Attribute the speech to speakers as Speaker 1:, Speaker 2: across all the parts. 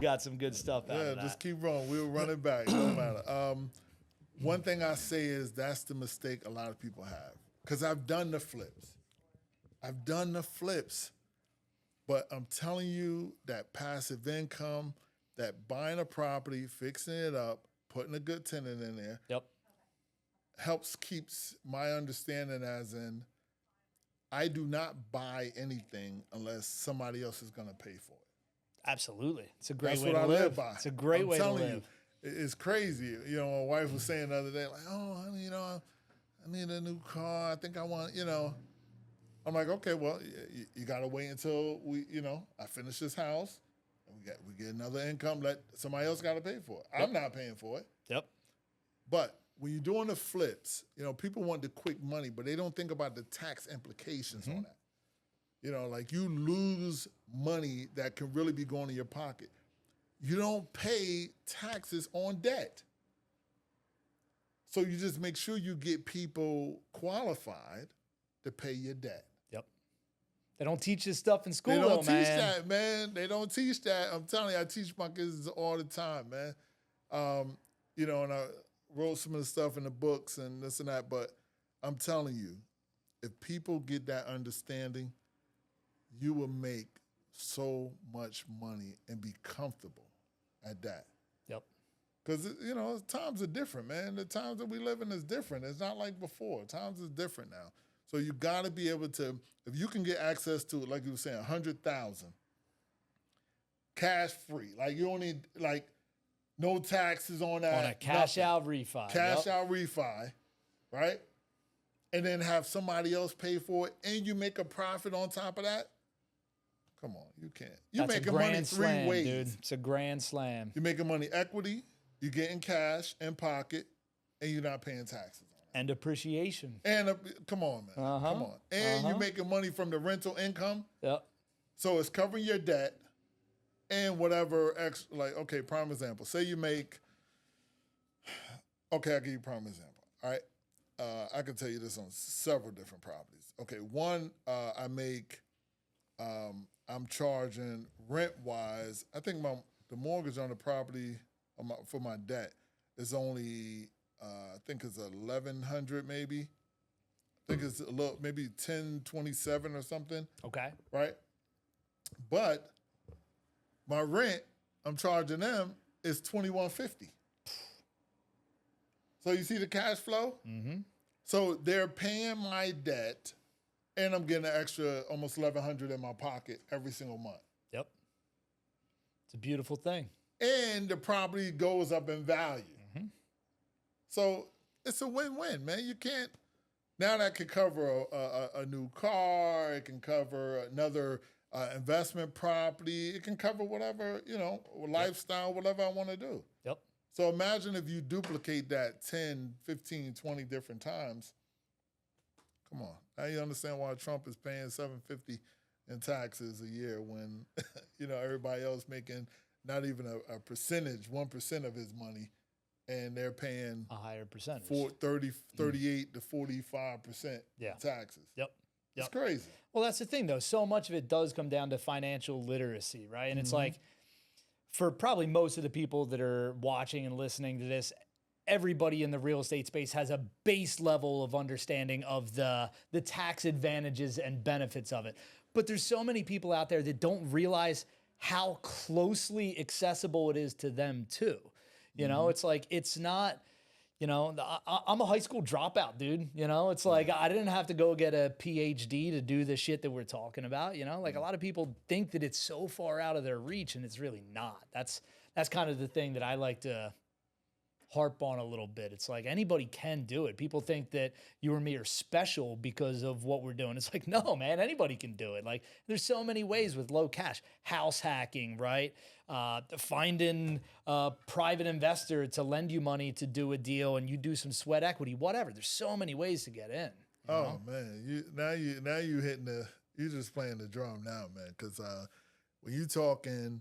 Speaker 1: got some good stuff out of that.
Speaker 2: Yeah, just keep rolling. We'll run it back. No matter. One thing I say is that's the mistake a lot of people have. Because I've done the flips. But I'm telling you that passive income, that buying a property, fixing it up, putting a good tenant in there, keeps my understanding as in I do not buy anything unless somebody else is going to pay for it.
Speaker 1: Absolutely. It's a great
Speaker 2: That's
Speaker 1: way
Speaker 2: what
Speaker 1: to
Speaker 2: I
Speaker 1: live.
Speaker 2: live by.
Speaker 1: It's a great way to live.
Speaker 2: It's crazy. You know, my wife was saying the other day, like, oh, honey, you know, I need a new car. I think I want, you know. I'm like, okay, well, you got to wait until I finish this house. And we get another income. Let somebody else got to pay for it. I'm not paying for it.
Speaker 1: Yep.
Speaker 2: But when you're doing the flips, you know, people want the quick money, but they don't think about the tax implications on that. You know, like you lose money that can really be going in your pocket. You don't pay taxes on debt. So you just make sure you get people qualified to pay your debt.
Speaker 1: Yep. They don't teach this stuff in school,
Speaker 2: They don't
Speaker 1: man.
Speaker 2: teach that, man. They don't teach that. I'm telling you, I teach my kids all the time, man. You know, and I wrote some of the stuff in the books and this and that, but I'm telling you, if people get that understanding, you will make so much money and be comfortable at that.
Speaker 1: Yep.
Speaker 2: Because, you know, times are different, man. The times that we live in is different. It's not like before. Times is different now. So you got to be able to, if you can get access to, like you were saying, 100,000 cash free. Like you don't need, like, no taxes on that.
Speaker 1: On a cash out refi.
Speaker 2: Cash out refi, right? And then have somebody else pay for it, and you make a profit on top of that. Come on, you can't. You're making money three ways.
Speaker 1: Dude. It's a grand slam.
Speaker 2: You're making money equity, you're getting cash in pocket, and you're not paying taxes on it.
Speaker 1: And appreciation.
Speaker 2: And come on, man. Come on. And you're making money from the rental income.
Speaker 1: Yep.
Speaker 2: So it's covering your debt and whatever extra, like, okay, prime example. Say you make, okay, I'll give you a prime example. All right. I can tell you this on several different properties. Okay, one, I make, I'm charging rent-wise, I think the mortgage on the property for my debt is only, I think it's $1,100 maybe. I think it's a little, maybe $1,027 or something.
Speaker 1: Okay.
Speaker 2: Right? But my rent, I'm charging them is $2,150. So you see the cash flow?
Speaker 1: Mm-hmm.
Speaker 2: So they're paying my debt, and I'm getting an extra almost $1,100 in my pocket every single month.
Speaker 1: Yep. It's a beautiful thing.
Speaker 2: And the property goes up in value.
Speaker 1: Mm-hmm.
Speaker 2: So it's a win-win, man. You can't, now that could cover a new car, it can cover another investment property, it can cover whatever, you know, lifestyle, whatever I want to do.
Speaker 1: Yep.
Speaker 2: So imagine if you duplicate that 10, 15, 20 different times. Come on. Now you understand why Trump is paying $750 in taxes a year when, you know, everybody else making not even a percentage, 1% of his money, and they're paying
Speaker 1: a higher percentage.
Speaker 2: 38 to 45% taxes.
Speaker 1: Yep.
Speaker 2: It's crazy.
Speaker 1: Well, that's the thing, though. So much of it does come down to financial literacy, right? And it's like, for probably most of the people that are watching and listening to this, everybody in the real estate space has a base level of understanding of the tax advantages and benefits of it. But there's so many people out there that don't realize how closely accessible it is to them too. You know, it's like, it's not, you know, I'm a high school dropout, dude. You know, it's like, I didn't have to go get a PhD to do the shit that we're talking about. You know, like a lot of people think that it's so far out of their reach, and it's really not. That's kind of the thing that I like to harp on a little bit. It's like anybody can do it. People think that you or me are special because of what we're doing. It's like, no, man, anybody can do it. Like there's so many ways with low cash, house hacking, right? Finding a private investor to lend you money to do a deal and you do some sweat equity, whatever. There's so many ways to get in. You know?
Speaker 2: Man, now you hitting you just playing the drum now, man. Because when you talking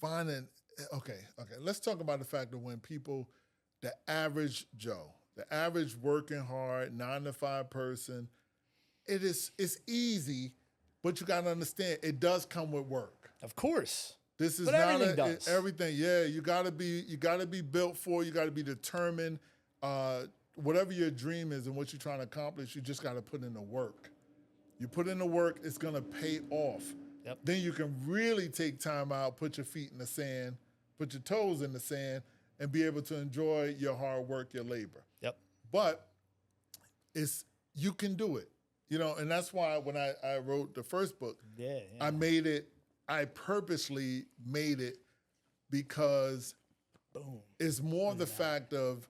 Speaker 2: finding, okay, let's talk about the fact that when people, the average Joe, the average working hard 9-to-5 person, it's easy But you got to understand, it does come with work.
Speaker 1: Of course.
Speaker 2: This is
Speaker 1: But
Speaker 2: not
Speaker 1: everything does.
Speaker 2: everything. Yeah, you got to be built for. You got to be determined. Whatever your dream is and what you're trying to accomplish, you just got to put in the work. You put in the work, it's gonna pay off.
Speaker 1: Yep.
Speaker 2: Then you can really take time out, put your feet in the sand, put your toes in the sand, and be able to enjoy your hard work, your labor.
Speaker 1: Yep.
Speaker 2: But you can do it. And that's why when I wrote the first book, I purposely made it because it's more the fact of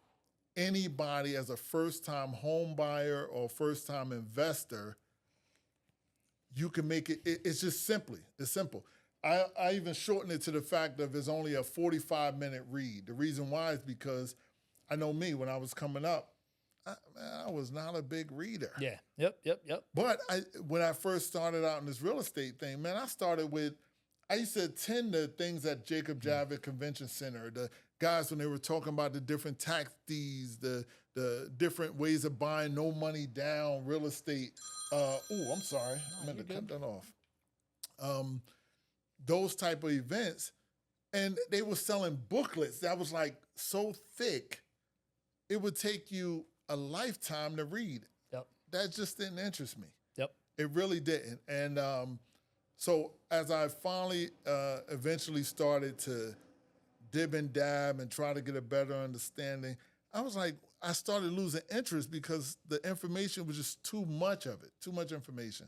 Speaker 2: anybody as a first-time home buyer or first-time investor, you can make it. It's just it's simple. I even shorten it to the fact of it's only a 45-minute read. The reason why is because I know me, when I was coming up, I was not a big reader.
Speaker 1: Yeah. Yep.
Speaker 2: But when I first started out in this real estate thing, man, I used to attend the things at Jacob Javits Convention Center, the guys when they were talking about the different tax deeds, the different ways of buying no money down real estate. I'm sorry. I meant to cut that off. Those type of events. And they were selling booklets that was like so thick, it would take you a lifetime to read.
Speaker 1: Yep.
Speaker 2: That just didn't interest me.
Speaker 1: Yep.
Speaker 2: It really didn't. And so as I finally eventually started to dib and dab and try to get a better understanding, I started losing interest because the information was just too much of it, too much information.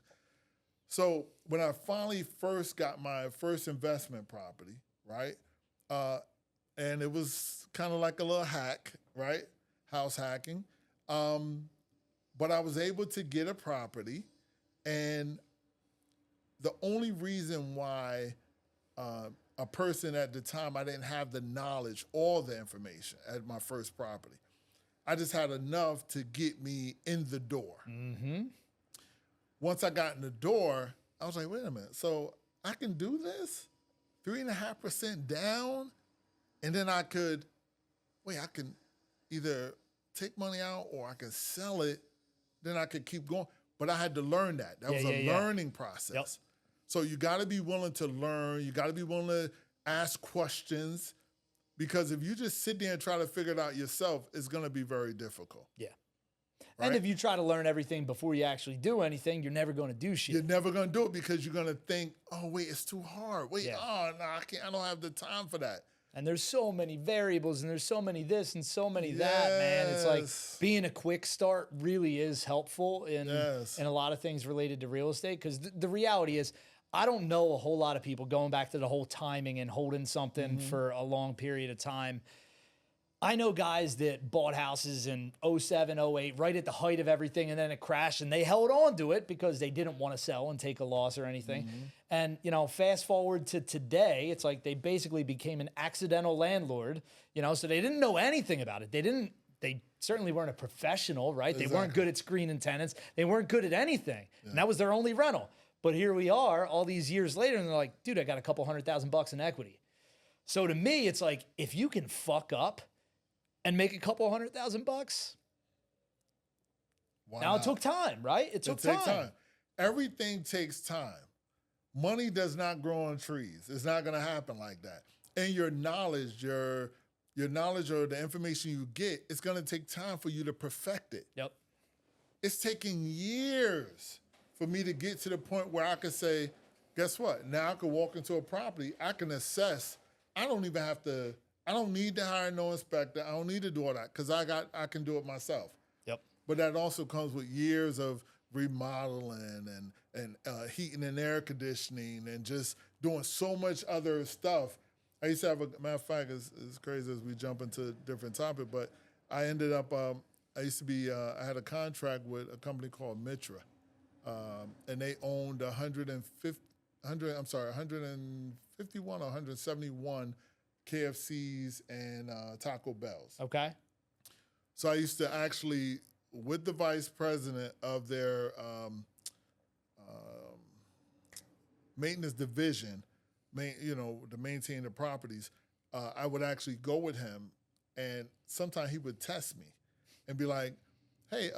Speaker 2: So when I finally first got my first investment property, right, and it was kind of like a little hack, right, house hacking, but I was able to get a property, and the only reason why a person at the time, I didn't have the knowledge, all the information at my first property. I just had enough to get me in the door.
Speaker 1: Mm-hmm.
Speaker 2: Once I got in the door, I was like, wait a minute. So I can do this? 3.5% down? And then I can either take money out or I can sell it. Then I could keep going. But I had to learn that. That was a learning process.
Speaker 1: Yep.
Speaker 2: So you got to be willing to learn. You got to be willing to ask questions. Because if you just sit there and try to figure it out yourself, it's going to be very difficult.
Speaker 1: Yeah.
Speaker 2: Right?
Speaker 1: And if you try to learn everything before you actually do anything, you're never going to do shit.
Speaker 2: You're never going to do it because you're going to think, oh, wait, it's too hard. Wait, no, I can't. I don't have the time for that.
Speaker 1: And there's so many variables and there's so many this and so many that, man. It's like being a quick start really is helpful in a lot of things related to real estate. Because the reality is, I don't know a whole lot of people, going back to the whole timing and holding something for a long period of time. I know guys that bought houses in 07, 08, right at the height of everything, and then it crashed, and they held on to it because they didn't want to sell and take a loss or anything. And, fast forward to today, it's like they basically became an accidental landlord, so they didn't know anything about it. They certainly weren't a professional, right? Exactly. They weren't good at screening tenants. They weren't good at anything. Yeah. And that was their only rental. But here we are all these years later, and they're like, dude, I got a couple $100,000 in equity. So to me, it's like, if you can fuck up and make a couple $100,000, now it took time, right? It took time.
Speaker 2: Everything takes time. Money does not grow on trees. It's not going to happen like that. And your knowledge, your knowledge or the information you get, it's going to take time for you to perfect it.
Speaker 1: Yep.
Speaker 2: It's taking years for me to get to the point where I could say, guess what? Now I can walk into a property, I can assess. I don't need to hire no inspector. I don't need to do all that because I can do it myself.
Speaker 1: Yep.
Speaker 2: But that also comes with years of remodeling and heating and air conditioning and just doing so much other stuff. I used to have matter of fact, it's crazy as we jump into a different topic, but I ended up, I had a contract with a company called Mitra. And they owned 151 or 171 KFCs and Taco Bells.
Speaker 1: Okay.
Speaker 2: So I used to actually, with the vice president of their maintenance division, to maintain the properties, I would actually go with him, and sometimes he would test me and be like, hey,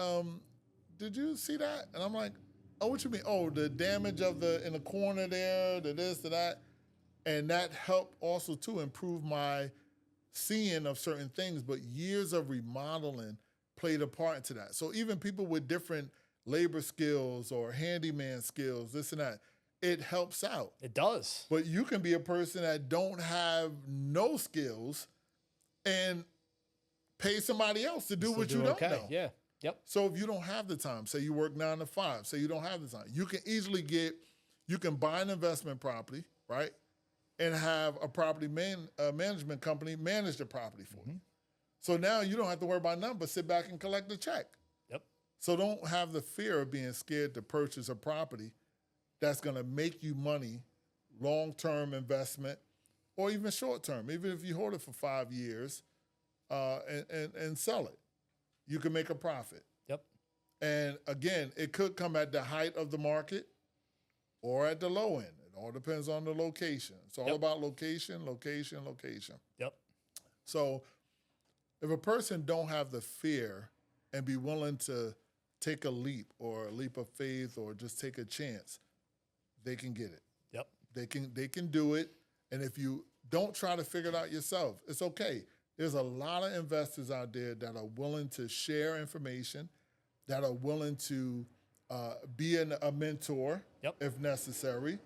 Speaker 2: did you see that? And I'm like, Oh, what you mean? Oh, the damage of in the corner there, the this, the that. And that helped also to improve my seeing of certain things, but years of remodeling played a part into that. So even people with different labor skills or handyman skills, this and that, it helps out.
Speaker 1: It does.
Speaker 2: But you can be a person that don't have no skills and pay somebody else to do what you don't know.
Speaker 1: Yeah. Yep.
Speaker 2: So if you don't have the time, say you work 9 to 5, say you don't have the time, you can easily you can buy an investment property, right? And have a property management company manage the property for you. So now you don't have to worry about nothing but sit back and collect the check.
Speaker 1: Yep.
Speaker 2: So don't have the fear of being scared to purchase a property that's going to make you money, long-term investment, or even short-term. Even if you hold it for 5 years and sell it, you can make a profit.
Speaker 1: Yep.
Speaker 2: And again, it could come at the height of the market or at the low end. It all depends on the location. It's all about location, location, location.
Speaker 1: Yep.
Speaker 2: So if a person don't have the fear and be willing to take a leap or a leap of faith or just take a chance, they can get it.
Speaker 1: Yep.
Speaker 2: They can do it. And if you don't try to figure it out yourself, it's okay. There's a lot of investors out there that are willing to share information, that are willing to be a mentor if necessary.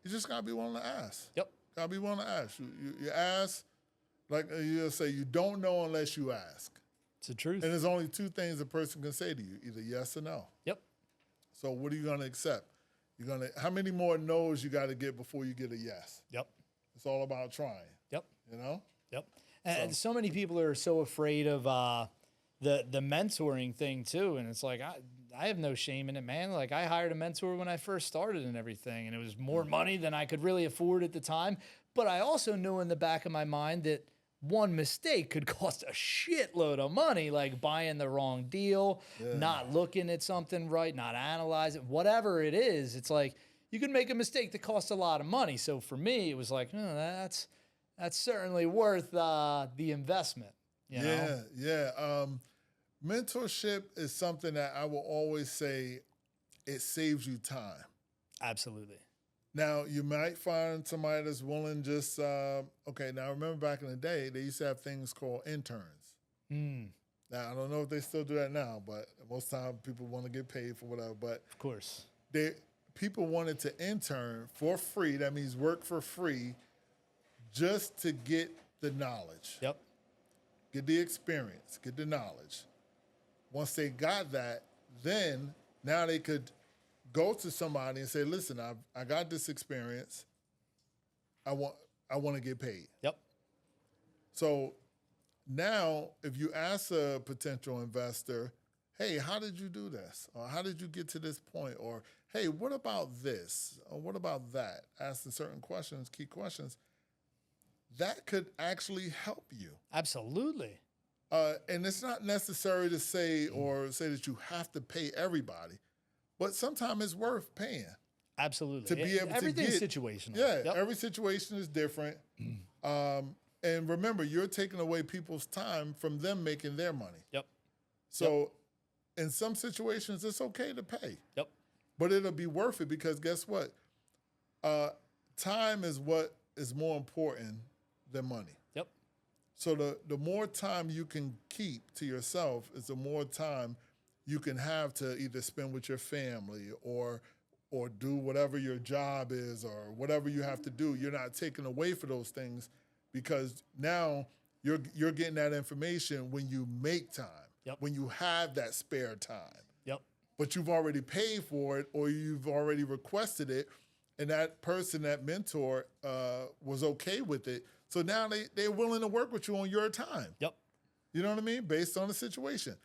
Speaker 2: You just got to be willing to ask.
Speaker 1: Yep.
Speaker 2: Got to be willing to ask. You ask, like you say, you don't know unless you ask.
Speaker 1: It's the truth.
Speaker 2: And there's only 2 things a person can say to you, either yes or no.
Speaker 1: Yep.
Speaker 2: So what are you going to accept? How many more no's you got to get before you get a yes?
Speaker 1: Yep.
Speaker 2: It's all about trying.
Speaker 1: Yep.
Speaker 2: You know?
Speaker 1: Yep. And so many people are so afraid of the mentoring thing too. And it's like, I have no shame in it, man. Like, I hired a mentor when I first started and everything, and it was more money than I could really afford at the time. But I also knew in the back of my mind that one mistake could cost a shitload of money, like buying the wrong deal, not looking at something right, not analyzing, whatever it is. It's like you can make a mistake that costs a lot of money. So for me, it was like, oh, that's certainly worth the investment. You know?
Speaker 2: Yeah. Mentorship is something that I will always say it saves you time.
Speaker 1: Absolutely.
Speaker 2: Now, you might find somebody that's willing just, okay, now remember back in the day, they used to have things called interns. Now, I don't know if they still do that now, but most time people want to get paid for whatever. But
Speaker 1: of course,
Speaker 2: people wanted to intern for free. That means work for free just to get the knowledge.
Speaker 1: Yep.
Speaker 2: Get the experience, get the knowledge. Once they got that, then now they could go to somebody and say, listen, I got this experience. I want to get paid.
Speaker 1: Yep.
Speaker 2: So now if you ask a potential investor, hey, how did you do this? Or how did you get to this point? Or, hey, what about this? Or what about that? Asking certain questions, key questions, that could actually help you.
Speaker 1: Absolutely.
Speaker 2: And it's not necessary to say that you have to pay everybody, but sometimes it's worth paying.
Speaker 1: Absolutely.
Speaker 2: To be able
Speaker 1: Everything's situational.
Speaker 2: Yeah, every situation is different. And remember, you're taking away people's time from them making their money.
Speaker 1: Yep.
Speaker 2: So in some situations, it's okay to pay.
Speaker 1: Yep.
Speaker 2: But it'll be worth it because guess what? Time is what is more important than money.
Speaker 1: Yep.
Speaker 2: So the more time you can keep to yourself is the more time you can have to either spend with your family or do whatever your job is or whatever you have to do. You're not taken away for those things because now you're getting that information when you make time, when you have that spare time.
Speaker 1: Yep.
Speaker 2: But you've already paid for it or you've already requested it, and that person, that mentor, was okay with it. So now they're willing to work with you on your time.
Speaker 1: Yep.
Speaker 2: You know what I mean? Based on the situation.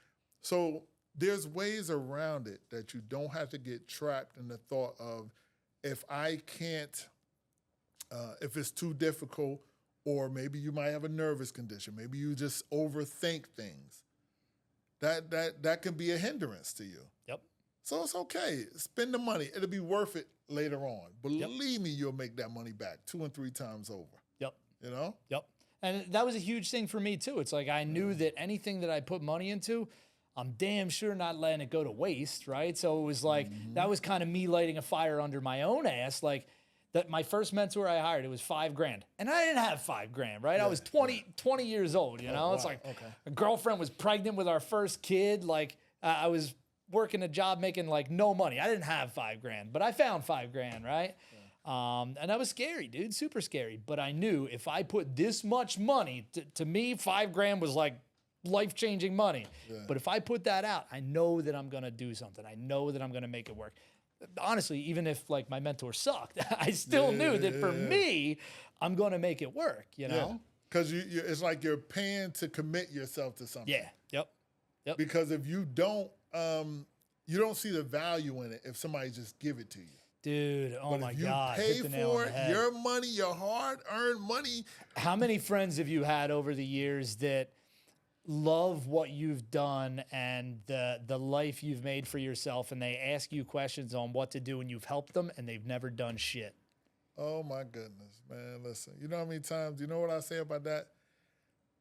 Speaker 2: So there's ways around it that you don't have to get trapped in the thought of if I can't, if it's too difficult, or maybe you might have a nervous condition. Maybe you just overthink things. That can be a hindrance to you.
Speaker 1: Yep.
Speaker 2: So it's okay. Spend the money. It'll be worth it later on. Believe me, you'll make that money back 2 and 3 times over.
Speaker 1: Yep.
Speaker 2: You know?
Speaker 1: Yep. And that was a huge thing for me too. It's like I knew that anything that I put money into, I'm damn sure not letting it go to waste, right? So it was like, that was kind of me lighting a fire under my own ass. Like, that my first mentor I hired, it was $5,000. And I didn't have $5,000, right? I was 20 years old, you know? It's like, a girlfriend was pregnant with our first kid. Like, I was working a job making like no money. I didn't have $5,000, but I found $5,000, right? And that was scary, dude, super scary. But I knew if I put this much money, to me, $5,000 was like life-changing money. But if I put that out, I know that I'm going to do something. I know that I'm going to make it work. Honestly, even if like my mentor sucked, I still knew that for me, I'm going to make it work, you know?
Speaker 2: Because it's like you're paying to commit yourself to something.
Speaker 1: Yep.
Speaker 2: Because if you don't see the value in it if somebody just give it to you.
Speaker 1: Dude, oh my God.
Speaker 2: If you pay for it, your money, your hard-earned money.
Speaker 1: How many friends have you had over the years that love what you've done and the life you've made for yourself, and they ask you questions on what to do and you've helped them and they've never done shit?
Speaker 2: Oh my goodness, man. Listen, you know how many times, you know what I say about that?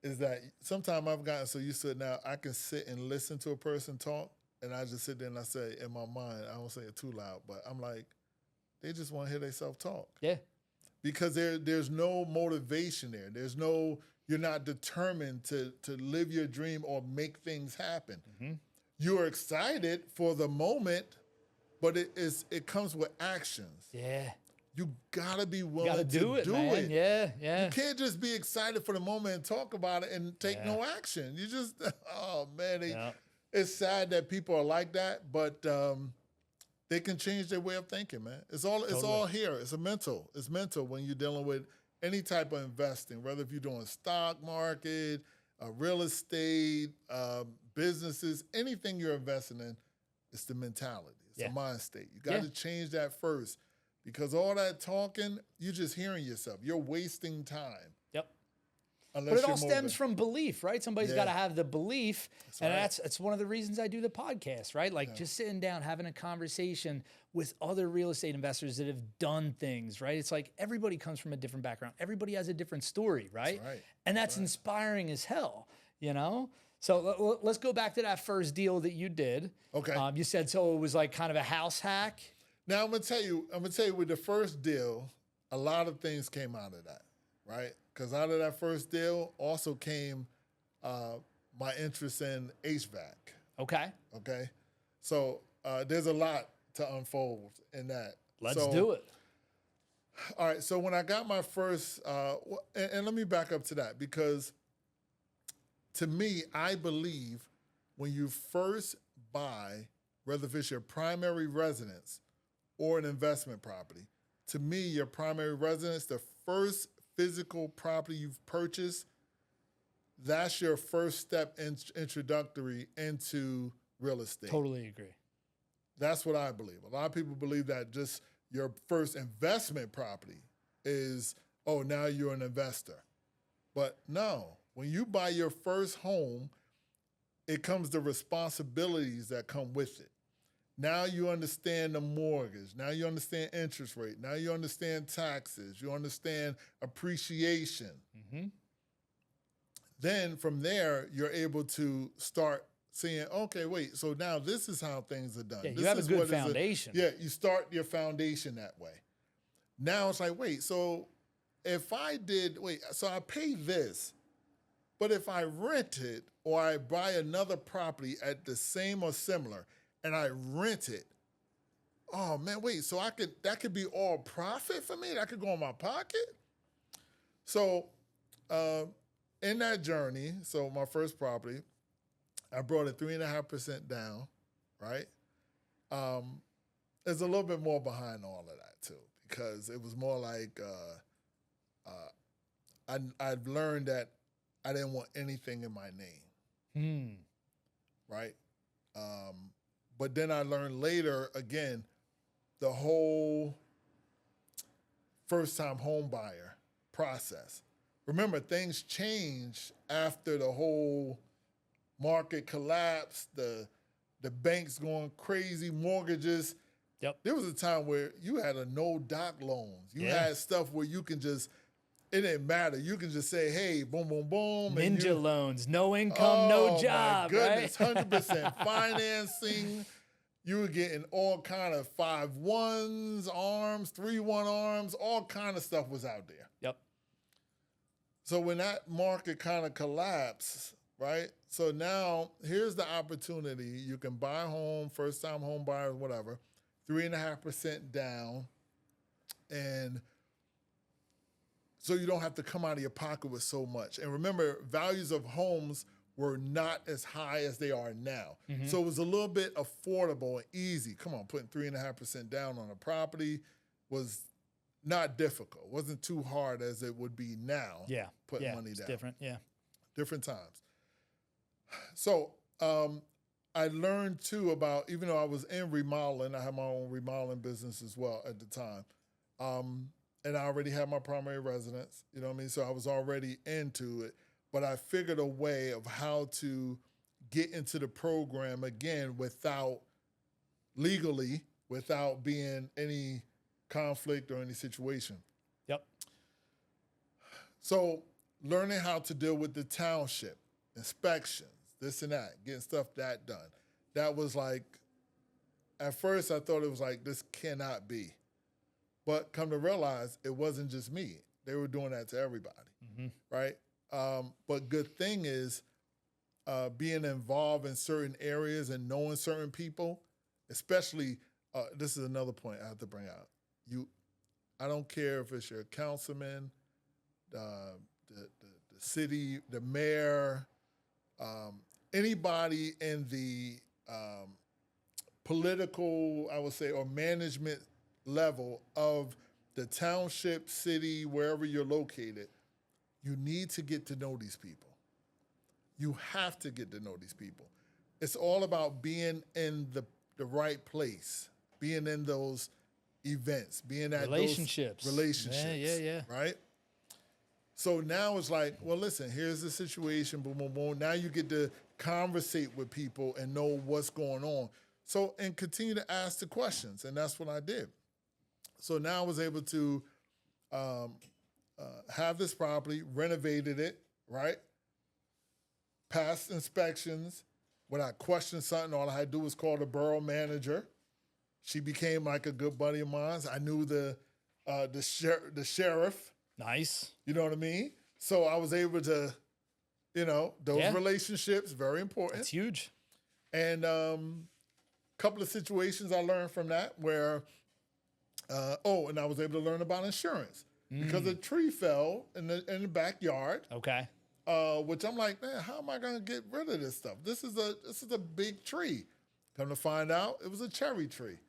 Speaker 2: Is that sometimes I've gotten so used to it now, I can sit and listen to a person talk, and I just sit there and I say in my mind, I don't say it too loud, but I'm like, they just want to hear themselves talk.
Speaker 1: Yeah.
Speaker 2: Because there's no motivation there. There's no, you're not determined to live your dream or make things happen. You're excited for the moment, but it comes with actions.
Speaker 1: Yeah.
Speaker 2: You gotta be willing to
Speaker 1: do it, man. Yeah.
Speaker 2: You can't just be excited for the moment and talk about it and take no action. You just, oh man, it's sad that people are like that, but they can change their way of thinking, man. It's all here. It's mental when you're dealing with any type of investing, whether if you're doing stock market, real estate, businesses, anything you're investing in, it's the mentality. It's a mind state. You got to change that first. Because all that talking, you're just hearing yourself. You're wasting time.
Speaker 1: Yep. But it all stems from belief, right? Somebody's got to have the belief. That's one of the reasons I do the podcast, right? Like just sitting down, having a conversation with other real estate investors that have done things, right? It's like everybody comes from a different background. Everybody has a different story, right? And that's inspiring as hell, you know? So let's go back to that first deal that you did.
Speaker 2: Okay.
Speaker 1: You said so it was like kind of a house hack.
Speaker 2: Now I'm gonna tell you with the first deal, a lot of things came out of that, right? Because out of that first deal also came my interest in HVAC.
Speaker 1: Okay.
Speaker 2: So there's a lot to unfold in that.
Speaker 1: Let's do it.
Speaker 2: All right. So when I got my first, and let me back up to that, because to me, I believe when you first buy, whether if it's your primary residence or an investment property, to me, your primary residence, the first physical property you've purchased, that's your first step introductory into real estate.
Speaker 1: Totally agree.
Speaker 2: That's what I believe. A lot of people believe that just your first investment property is, oh, now you're an investor. But no, when you buy your first home, it comes the responsibilities that come with it. Now you understand the mortgage. Now you understand interest rate. Now you understand taxes. You understand appreciation. Then from there, you're able to start seeing, okay, wait, so now this is how things are done.
Speaker 1: Yeah,
Speaker 2: this
Speaker 1: you have
Speaker 2: is
Speaker 1: a good foundation.
Speaker 2: You start your foundation that way. Now it's like, wait, so if I pay this, but if I rent it or I buy another property at the same or similar, and I rent it, oh man, wait, so that could be all profit for me? That could go in my pocket? So in that journey, so my first property, I brought it 3.5% down, right? There's a little bit more behind all of that too, because it was more like I'd learned that I didn't want anything in my name, right? But then I learned later, again, the whole first-time home buyer process. Remember, things changed after the whole market collapsed, the banks going crazy, mortgages.
Speaker 1: Yep.
Speaker 2: There was a time where you had a no-doc loans. You had stuff where you can just it didn't matter. You can just say, hey, boom, boom, boom.
Speaker 1: Ninja loans, no income, no job,
Speaker 2: my goodness,
Speaker 1: right?
Speaker 2: 100% financing. You were getting all kind of 5-1s, arms, 3-1 arms, all kind of stuff was out there.
Speaker 1: Yep.
Speaker 2: So when that market kind of collapsed, right? So now here's the opportunity. You can buy a home, first-time home buyers, whatever, 3.5% down. And so you don't have to come out of your pocket with so much. And remember, values of homes were not as high as they are now.
Speaker 1: Mm-hmm.
Speaker 2: So it was a little bit affordable and easy. Come on, putting 3.5% down on a property was not difficult. It wasn't too hard as it would be now.
Speaker 1: Yeah.
Speaker 2: Putting money down.
Speaker 1: Different. Yeah.
Speaker 2: Different times. So I learned too about, even though I was in remodeling, I had my own remodeling business as well at the time. And I already had my primary residence, you know what I mean? So I was already into it, but I figured a way of how to get into the program again legally, without being any conflict or any situation.
Speaker 1: Yep.
Speaker 2: So learning how to deal with the township, inspections, this and that, getting stuff that done. That was like, at first I thought it was like, this cannot be. But come to realize it wasn't just me. They were doing that to everybody, right? But good thing is being involved in certain areas and knowing certain people, especially, this is another point I have to bring out. I don't care if it's your councilman, the city, the mayor, anybody in the political, I would say, or management level of the township, city, wherever you're located, you need to get to know these people. You have to get to know these people. It's all about being in the right place, being in those events, being at
Speaker 1: relationships.
Speaker 2: Those relationships.
Speaker 1: Yeah.
Speaker 2: Right? So now it's like, well, listen, here's the situation, boom, boom, boom. Now you get to conversate with people and know what's going on. So, and continue to ask the questions, and that's what I did. So now I was able to have this property, renovated it, right? Passed inspections. When I questioned something, all I had to do was call the borough manager. She became like a good buddy of mine. I knew the sheriff.
Speaker 1: Nice.
Speaker 2: You know what I mean? So I was able to, those relationships, very important.
Speaker 1: It's huge.
Speaker 2: And couple of situations I learned from that where, and I was able to learn about insurance because a tree fell in the backyard.
Speaker 1: Okay.
Speaker 2: Which I'm like, man, how am I going to get rid of this stuff? This is a big tree. Come to find out, it was a cherry tree.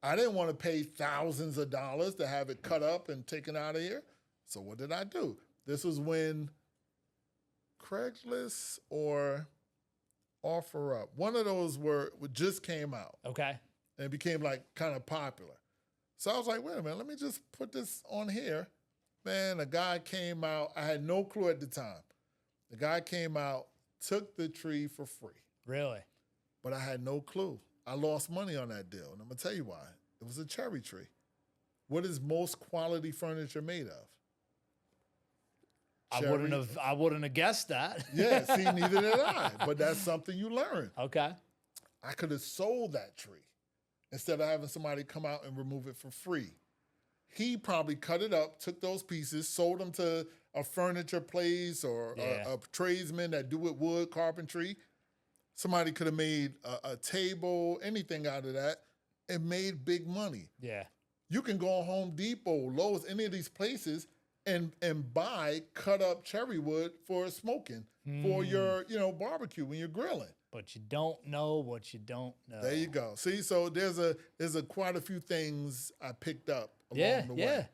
Speaker 2: I didn't want to pay thousands of dollars to have it cut up and taken out of here. So what did I do? This was when Craigslist or OfferUp, one of those just came out.
Speaker 1: Okay.
Speaker 2: And it became like kind of popular. So I was like, wait a minute, let me just put this on here. Man, a guy came out. I had no clue at the time. The guy came out, took the tree for free.
Speaker 1: Really?
Speaker 2: But I had no clue. I lost money on that deal, and I'm going to tell you why. It was a cherry tree. What is most quality furniture made of? Cherry.
Speaker 1: I wouldn't have guessed that.
Speaker 2: Yeah, see, neither did I. But that's something you learn.
Speaker 1: Okay.
Speaker 2: I could have sold that tree instead of having somebody come out and remove it for free. He probably cut it up, took those pieces, sold them to a furniture place or a tradesman that do with wood, carpentry. Somebody could have made a table, anything out of that, and made big money.
Speaker 1: Yeah.
Speaker 2: You can go on Home Depot, Lowe's, any of these places and buy cut up cherry wood for smoking, for your barbecue when you're grilling.
Speaker 1: But you don't know what you don't know.
Speaker 2: There you go. See, so there's quite a few things I picked up along the way.
Speaker 1: Yeah.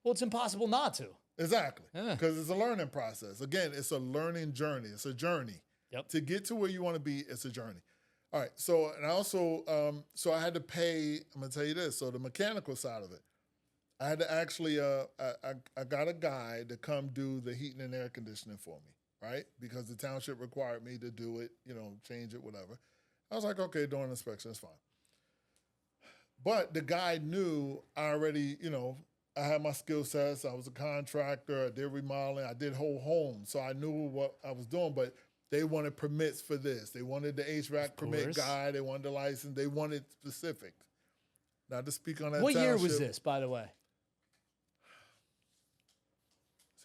Speaker 1: Well, it's impossible not to.
Speaker 2: Exactly. Because it's a learning process. Again, it's a learning journey. It's a journey.
Speaker 1: Yep.
Speaker 2: To get to where you want to be, it's a journey. All right. So, and I also, so I had to pay, I'm going to tell you this. So the mechanical side of it, I had to actually, I got a guy to come do the heating and air conditioning for me, right? Because the township required me to do it, change it, whatever. I was like, okay, doing inspection, it's fine. But the guy knew I already, I had my skill sets. I was a contractor. I did remodeling. I did whole homes. So I knew what I was doing, but they wanted permits for this. They wanted the HVAC permit guy. They wanted the license. They wanted specifics. Not to speak on that
Speaker 1: What year
Speaker 2: township,
Speaker 1: was this, by the way?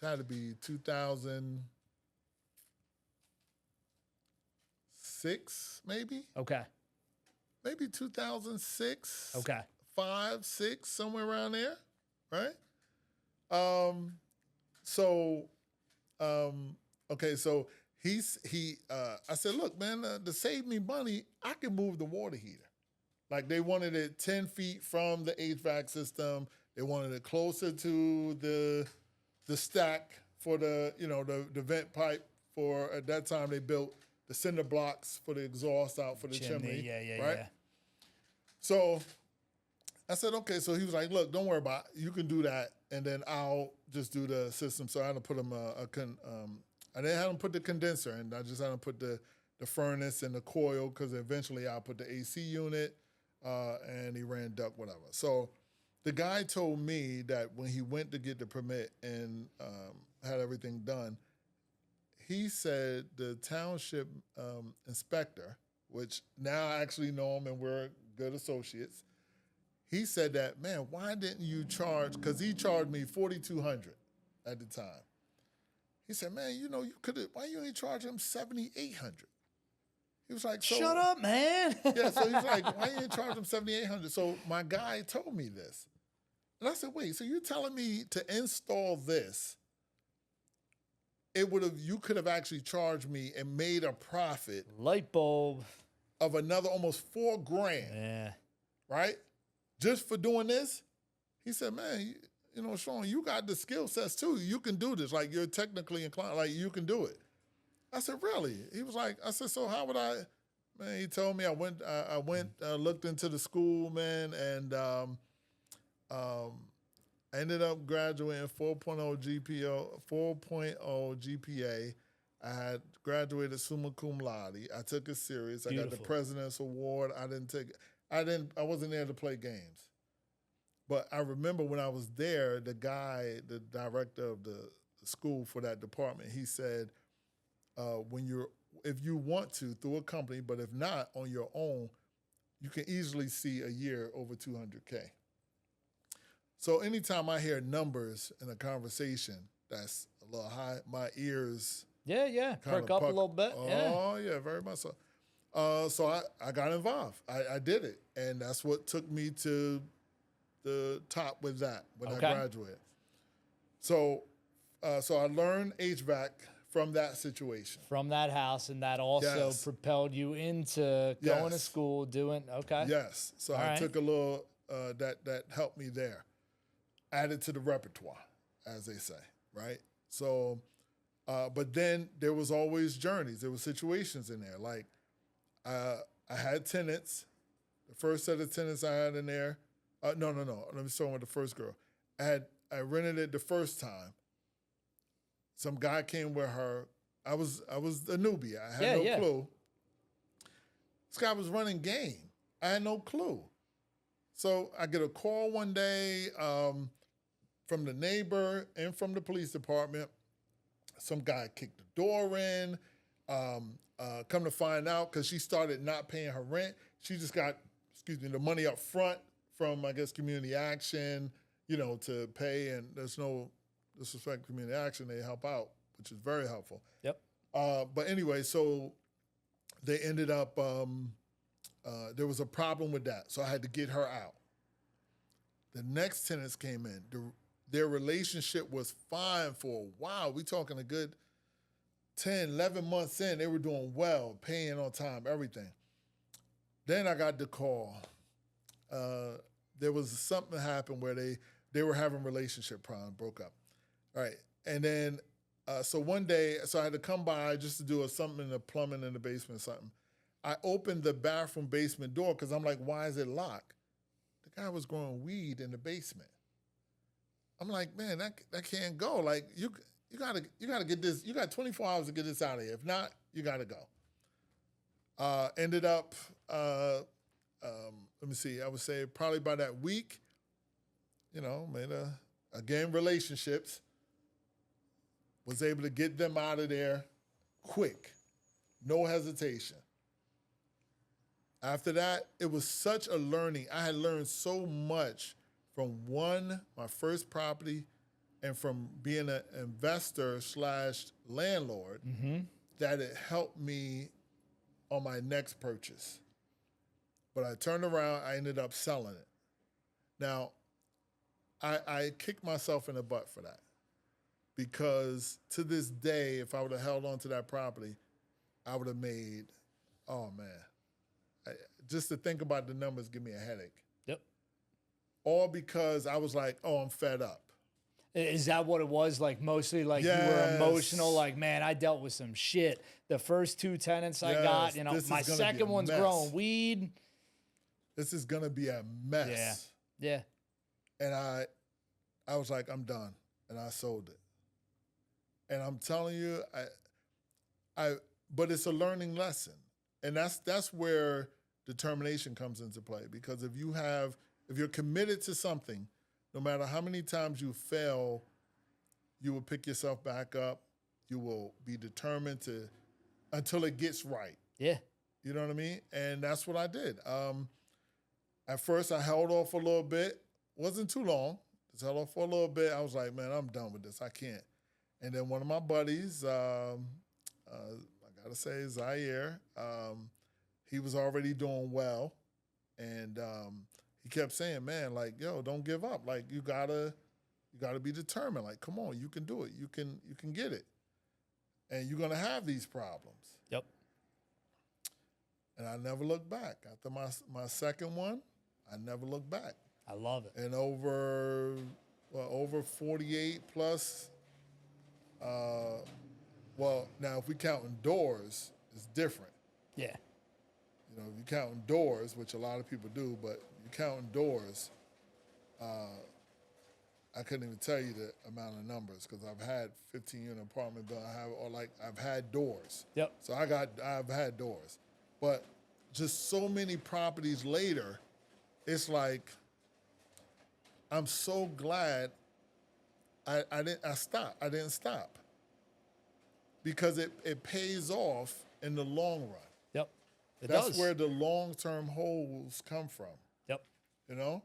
Speaker 2: It had to be 2006, maybe.
Speaker 1: Okay.
Speaker 2: Maybe 2006.
Speaker 1: Okay.
Speaker 2: 5, 6, somewhere around there, right? So I said, look, man, to save me money, I can move the water heater. Like they wanted it 10 feet from the HVAC system. They wanted it closer to the stack for the vent pipe. For at that time they built the cinder blocks for the exhaust out for the chimney. Right?
Speaker 1: Yeah.
Speaker 2: So I said, okay. So he was like, look, don't worry about it. You can do that, and then I'll just do the system. So I had to put him I didn't have him put the condenser in. I just had him put the furnace and the coil, because eventually I'll put the AC unit, and he ran duct, whatever. So the guy told me that when he went to get the permit and had everything done, he said the township inspector, which now I actually know him and we're good associates, he said that, man, why didn't you charge, because he charged me $4,200 at the time. He said, man, you could have, why you ain't charge him $7,800? He was like,
Speaker 1: shut up, man.
Speaker 2: Yeah, so he's like, why you ain't charge him $7,800? So my guy told me this. And I said, wait, so you're telling me to install this, you could have actually charged me and made a profit.
Speaker 1: Light bulb.
Speaker 2: Of another almost $4,000.
Speaker 1: Yeah.
Speaker 2: Right? Just for doing this? He said, man, Shawn, you got the skill sets too. You can do this. Like, you're technically inclined. Like, you can do it. I said, really? He was like, I said, so how would I? Man, he told me I went, looked into the school, man, and I ended up graduating 4.0 GPA. I had graduated summa cum laude. I took it serious.
Speaker 1: Beautiful.
Speaker 2: I got the President's Award. I wasn't there to play games. But I remember when I was there, the director of the school for that department, he said, if you want to, through a company, but if not, on your own, you can easily see a year over 200K. So anytime I hear numbers in a conversation that's a little high, my ears
Speaker 1: perk up a little bit.
Speaker 2: Oh, yeah, very much so. So I got involved. I did it, and that's what took me to the top with that when I graduated. So I learned HVAC from that situation.
Speaker 1: From that house, and that also propelled you into going to school, doing,
Speaker 2: Yes. So I took a little, that helped me there. Added to the repertoire, as they say, right? So, but then there was always journeys. There were situations in there. Like, I had tenants. The first set of tenants I had in there, no. Let me start with the first girl. I rented it the first time. Some guy came with her. I was a newbie. I had no clue. This guy was running game. I had no clue. So I get a call one day from the neighbor and from the police department. Some guy kicked the door in. Come to find out, because she started not paying her rent. She just got, the money up front from, I guess, community action, to pay. And there's no disrespect to community action. They help out, which is very helpful.
Speaker 1: Yep.
Speaker 2: But anyway, so they ended up, there was a problem with that. So I had to get her out. The next tenants came in. Their relationship was fine for a while. We talking a good 10, 11 months in. They were doing well, paying on time, everything. Then I got the call. There was something happened where they were having relationship problems, broke up. All right. And then, so one day, I had to come by just to do something in the plumbing in the basement or something. I opened the bathroom basement door because I'm like, why is it locked? The guy was growing weed in the basement. I'm like, man, that can't go. Like, you gotta get this. You got 24 hours to get this out of here. If not, you gotta go. Ended up, let me see. I would say probably by that week, made Again, relationships. Was able to get them out of there quick. No hesitation. After that, it was such a learning. I had learned so much from my first property, and from being an investor / landlord, that it helped me on my next purchase. But I turned around, I ended up selling it. Now, I kicked myself in the butt for that, because to this day, if I would have held on to that property, I would have made, oh man, just to think about the numbers give me a headache.
Speaker 1: Yep.
Speaker 2: All because I was like, oh, I'm fed up.
Speaker 1: Is that what it was? Like mostly like you were emotional, like, man, I dealt with some shit. The first 2 tenants I got, you know, my second one's growing weed.
Speaker 2: This is gonna be a mess.
Speaker 1: Yeah.
Speaker 2: And I was like, I'm done. And I sold it. And I'm telling you, but it's a learning lesson. And that's where determination comes into play. Because if you're committed to something, no matter how many times you fail, you will pick yourself back up. You will be determined until it gets right.
Speaker 1: Yeah.
Speaker 2: You know what I mean? And that's what I did. At first, I held off a little bit. Wasn't too long. Just held off for a little bit. I was like, man, I'm done with this. I can't. And then one of my buddies, I got to say, Zaire, he was already doing well. And he kept saying, man, like, yo, don't give up. Like, you gotta be determined. Like, come on, you can do it. You can get it. And you're gonna have these problems.
Speaker 1: Yep.
Speaker 2: And I never looked back. After my second one, I never looked back.
Speaker 1: I love it.
Speaker 2: And over 48 plus, now if we counting doors, it's different.
Speaker 1: Yeah.
Speaker 2: You know, if you counting doors, which a lot of people do, but you counting doors, I couldn't even tell you the amount of numbers, because I've had 15-unit apartment building. I've had doors.
Speaker 1: Yep.
Speaker 2: So I've had doors, but just so many properties later, it's like, I'm so glad I didn't stop, because it pays off in the long run.
Speaker 1: Yep.
Speaker 2: That's where the long-term holes come from.
Speaker 1: Yep.
Speaker 2: You know?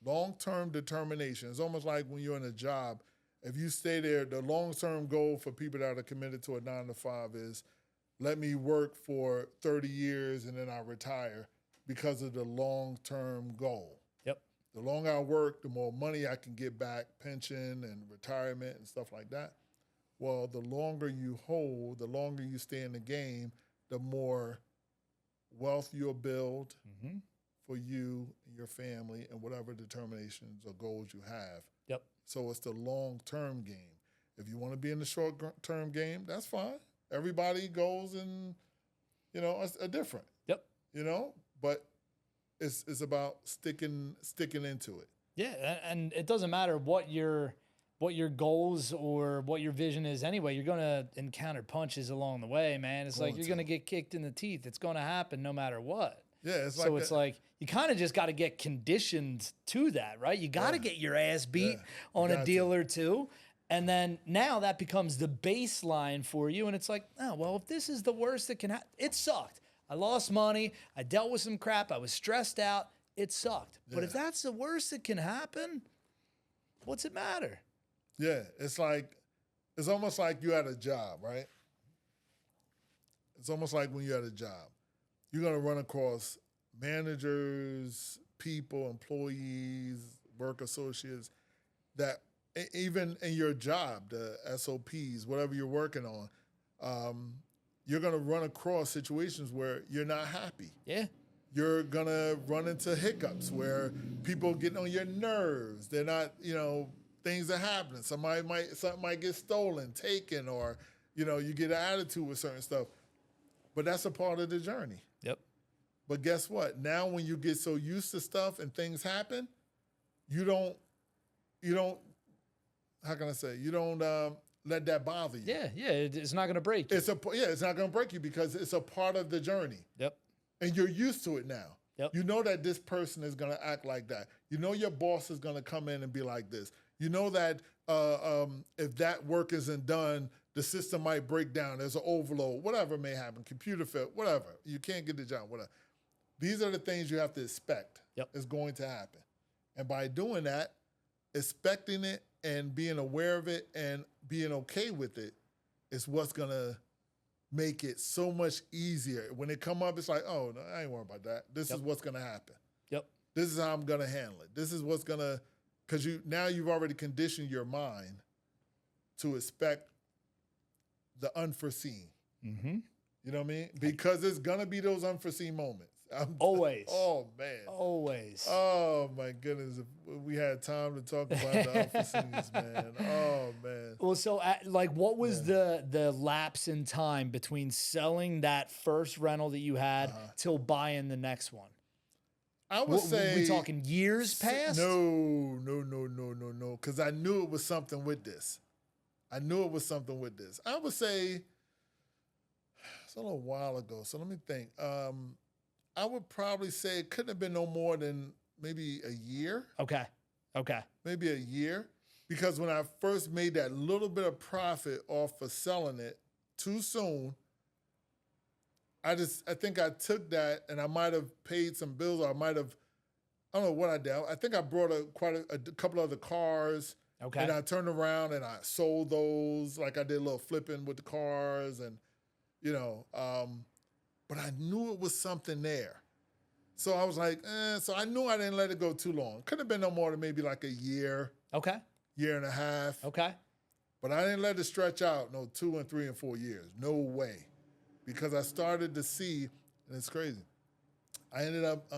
Speaker 2: Long-term determination. It's almost like when you're in a job. If you stay there, the long-term goal for people that are committed to a 9-to-5 is, let me work for 30 years and then I retire, because of the long-term goal.
Speaker 1: Yep.
Speaker 2: The longer I work, the more money I can get back, pension and retirement and stuff like that. Well, the longer you hold, the longer you stay in the game, the more wealth you'll build for you and your family and whatever determinations or goals you have.
Speaker 1: Yep.
Speaker 2: So it's the long-term game. If you want to be in the short-term game, that's fine. Everybody goes and, it's different.
Speaker 1: Yep.
Speaker 2: But it's about sticking into it.
Speaker 1: Yeah, and it doesn't matter what your goals or what your vision is anyway. You're going to encounter punches along the way, man. It's like you're going to get kicked in the teeth. It's going to happen no matter what.
Speaker 2: Yeah,
Speaker 1: it's like you kind of just got to get conditioned to that, right? You got to get your ass beat on a deal or two. And then now that becomes the baseline for you. And it's like, oh, well, if this is the worst that can happen, it sucked. I lost money. I dealt with some crap. I was stressed out. It sucked. Yeah. But if that's the worst that can happen, what's it matter?
Speaker 2: Yeah, it's almost like you had a job, right? It's almost like when you had a job. You're going to run across managers, people, employees, work associates that even in your job, the SOPs, whatever you're working on, you're going to run across situations where you're not happy.
Speaker 1: Yeah.
Speaker 2: You're going to run into hiccups where people getting on your nerves. They're not, things are happening. Something might get stolen, taken, or, you get an attitude with certain stuff. But that's a part of the journey.
Speaker 1: Yep.
Speaker 2: But guess what? Now when you get so used to stuff and things happen, you don't, how can I say? You don't let that bother you.
Speaker 1: Yeah, it's not going to break you.
Speaker 2: It's not going to break you, because it's a part of the journey.
Speaker 1: Yep.
Speaker 2: And you're used to it now.
Speaker 1: Yep.
Speaker 2: You know that this person is going to act like that. You know your boss is going to come in and be like this. You know that if that work isn't done, the system might break down. There's an overload, whatever may happen, computer fail, whatever. You can't get the job, whatever. These are the things you have to expect is going to happen. And by doing that, expecting it and being aware of it and being okay with it is what's going to make it so much easier. When it come up, it's like, oh, no, I ain't worried about that. This is what's going to happen.
Speaker 1: Yep.
Speaker 2: This is how I'm going to handle it. This is what's going to, because now you've already conditioned your mind to expect the unforeseen.
Speaker 1: Mm-hmm.
Speaker 2: You know what I mean? Because it's going to be those unforeseen moments.
Speaker 1: Always.
Speaker 2: Oh, man.
Speaker 1: Always.
Speaker 2: Oh, my goodness. If we had time to talk about the unforeseens, man. Oh, man.
Speaker 1: Well, so what was the lapse in time between selling that first rental that you had till buying the next one?
Speaker 2: I would say...
Speaker 1: we talking years past?
Speaker 2: No. Because I knew it was something with this. I would say... It's a little while ago, so let me think. I would probably say it couldn't have been no more than maybe a year.
Speaker 1: Okay.
Speaker 2: Maybe a year. Because when I first made that little bit of profit off of selling it too soon, I think I took that and I might have paid some bills, or I don't know what I did. I think I brought quite a couple other cars.
Speaker 1: Okay.
Speaker 2: And I turned around and I sold those. Like I did a little flipping with the cars and, but I knew it was something there. So I was like, so I knew I didn't let it go too long. Could have been no more than maybe like a year.
Speaker 1: Okay.
Speaker 2: Year and a half.
Speaker 1: Okay.
Speaker 2: But I didn't let it stretch out 2 and 3 and 4 years. No way. Because I started to see, and it's crazy, I ended up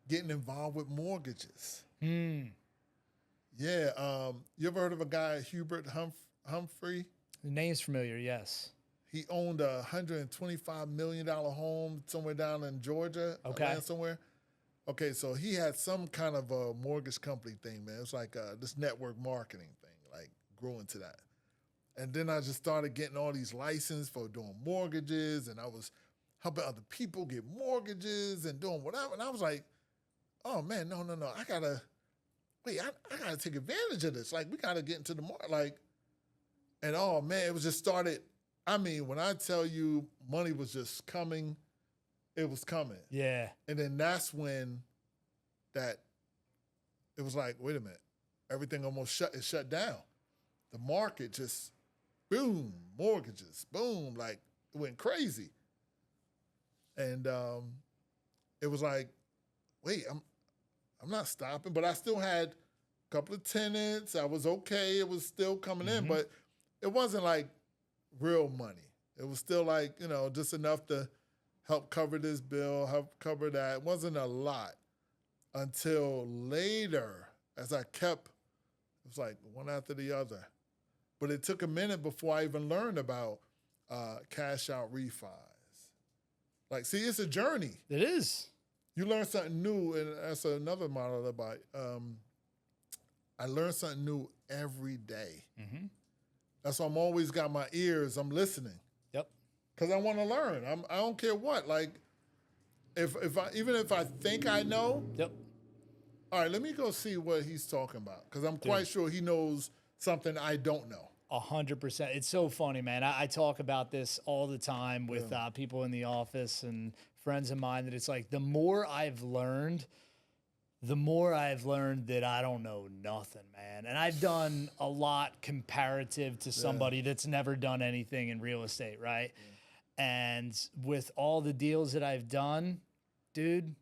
Speaker 2: getting involved with mortgages. Yeah. You ever heard of a guy, Hubert Humphrey?
Speaker 1: The name's familiar, yes.
Speaker 2: He owned a $125 million home somewhere down in Georgia.
Speaker 1: Okay.
Speaker 2: Somewhere. Okay, so he had some kind of a mortgage company thing, man. It was like this network marketing thing, like grew into that. And then I just started getting all these licenses for doing mortgages, and I was helping other people get mortgages and doing whatever. And I was like, oh, man, no. I gotta take advantage of this. Like, we gotta get into the market. Like, and oh, man, it was just started. I mean, when I tell you money was just coming, it was coming.
Speaker 1: Yeah.
Speaker 2: And then that's when it was like, wait a minute, everything almost shut down. The market just, boom, mortgages, boom, like it went crazy. And it was like, wait, I'm not stopping, but I still had a couple of tenants. I was okay. It was still coming in, but it wasn't like real money. It was still like, just enough to help cover this bill, help cover that. It wasn't a lot until later as I kept, it was like one after the other. But it took a minute before I even learned about cash out refis. Like, see, it's a journey.
Speaker 1: It is.
Speaker 2: You learn something new, and that's another model about I learn something new every day.
Speaker 1: Mm-hmm.
Speaker 2: That's why I'm always got my ears. I'm listening.
Speaker 1: Yep.
Speaker 2: Because I want to learn. I don't care what. Like, even if I think I know.
Speaker 1: Yep.
Speaker 2: All right, let me go see what he's talking about. Because I'm quite sure he knows something I don't know.
Speaker 1: 100%. It's so funny, man. I talk about this all the time with people in the office and friends of mine, that it's like the more I've learned that I don't know nothing, man. And I've done a lot comparative to somebody that's never done anything in real estate, right? Yeah. And with all the deals that I've done, dude,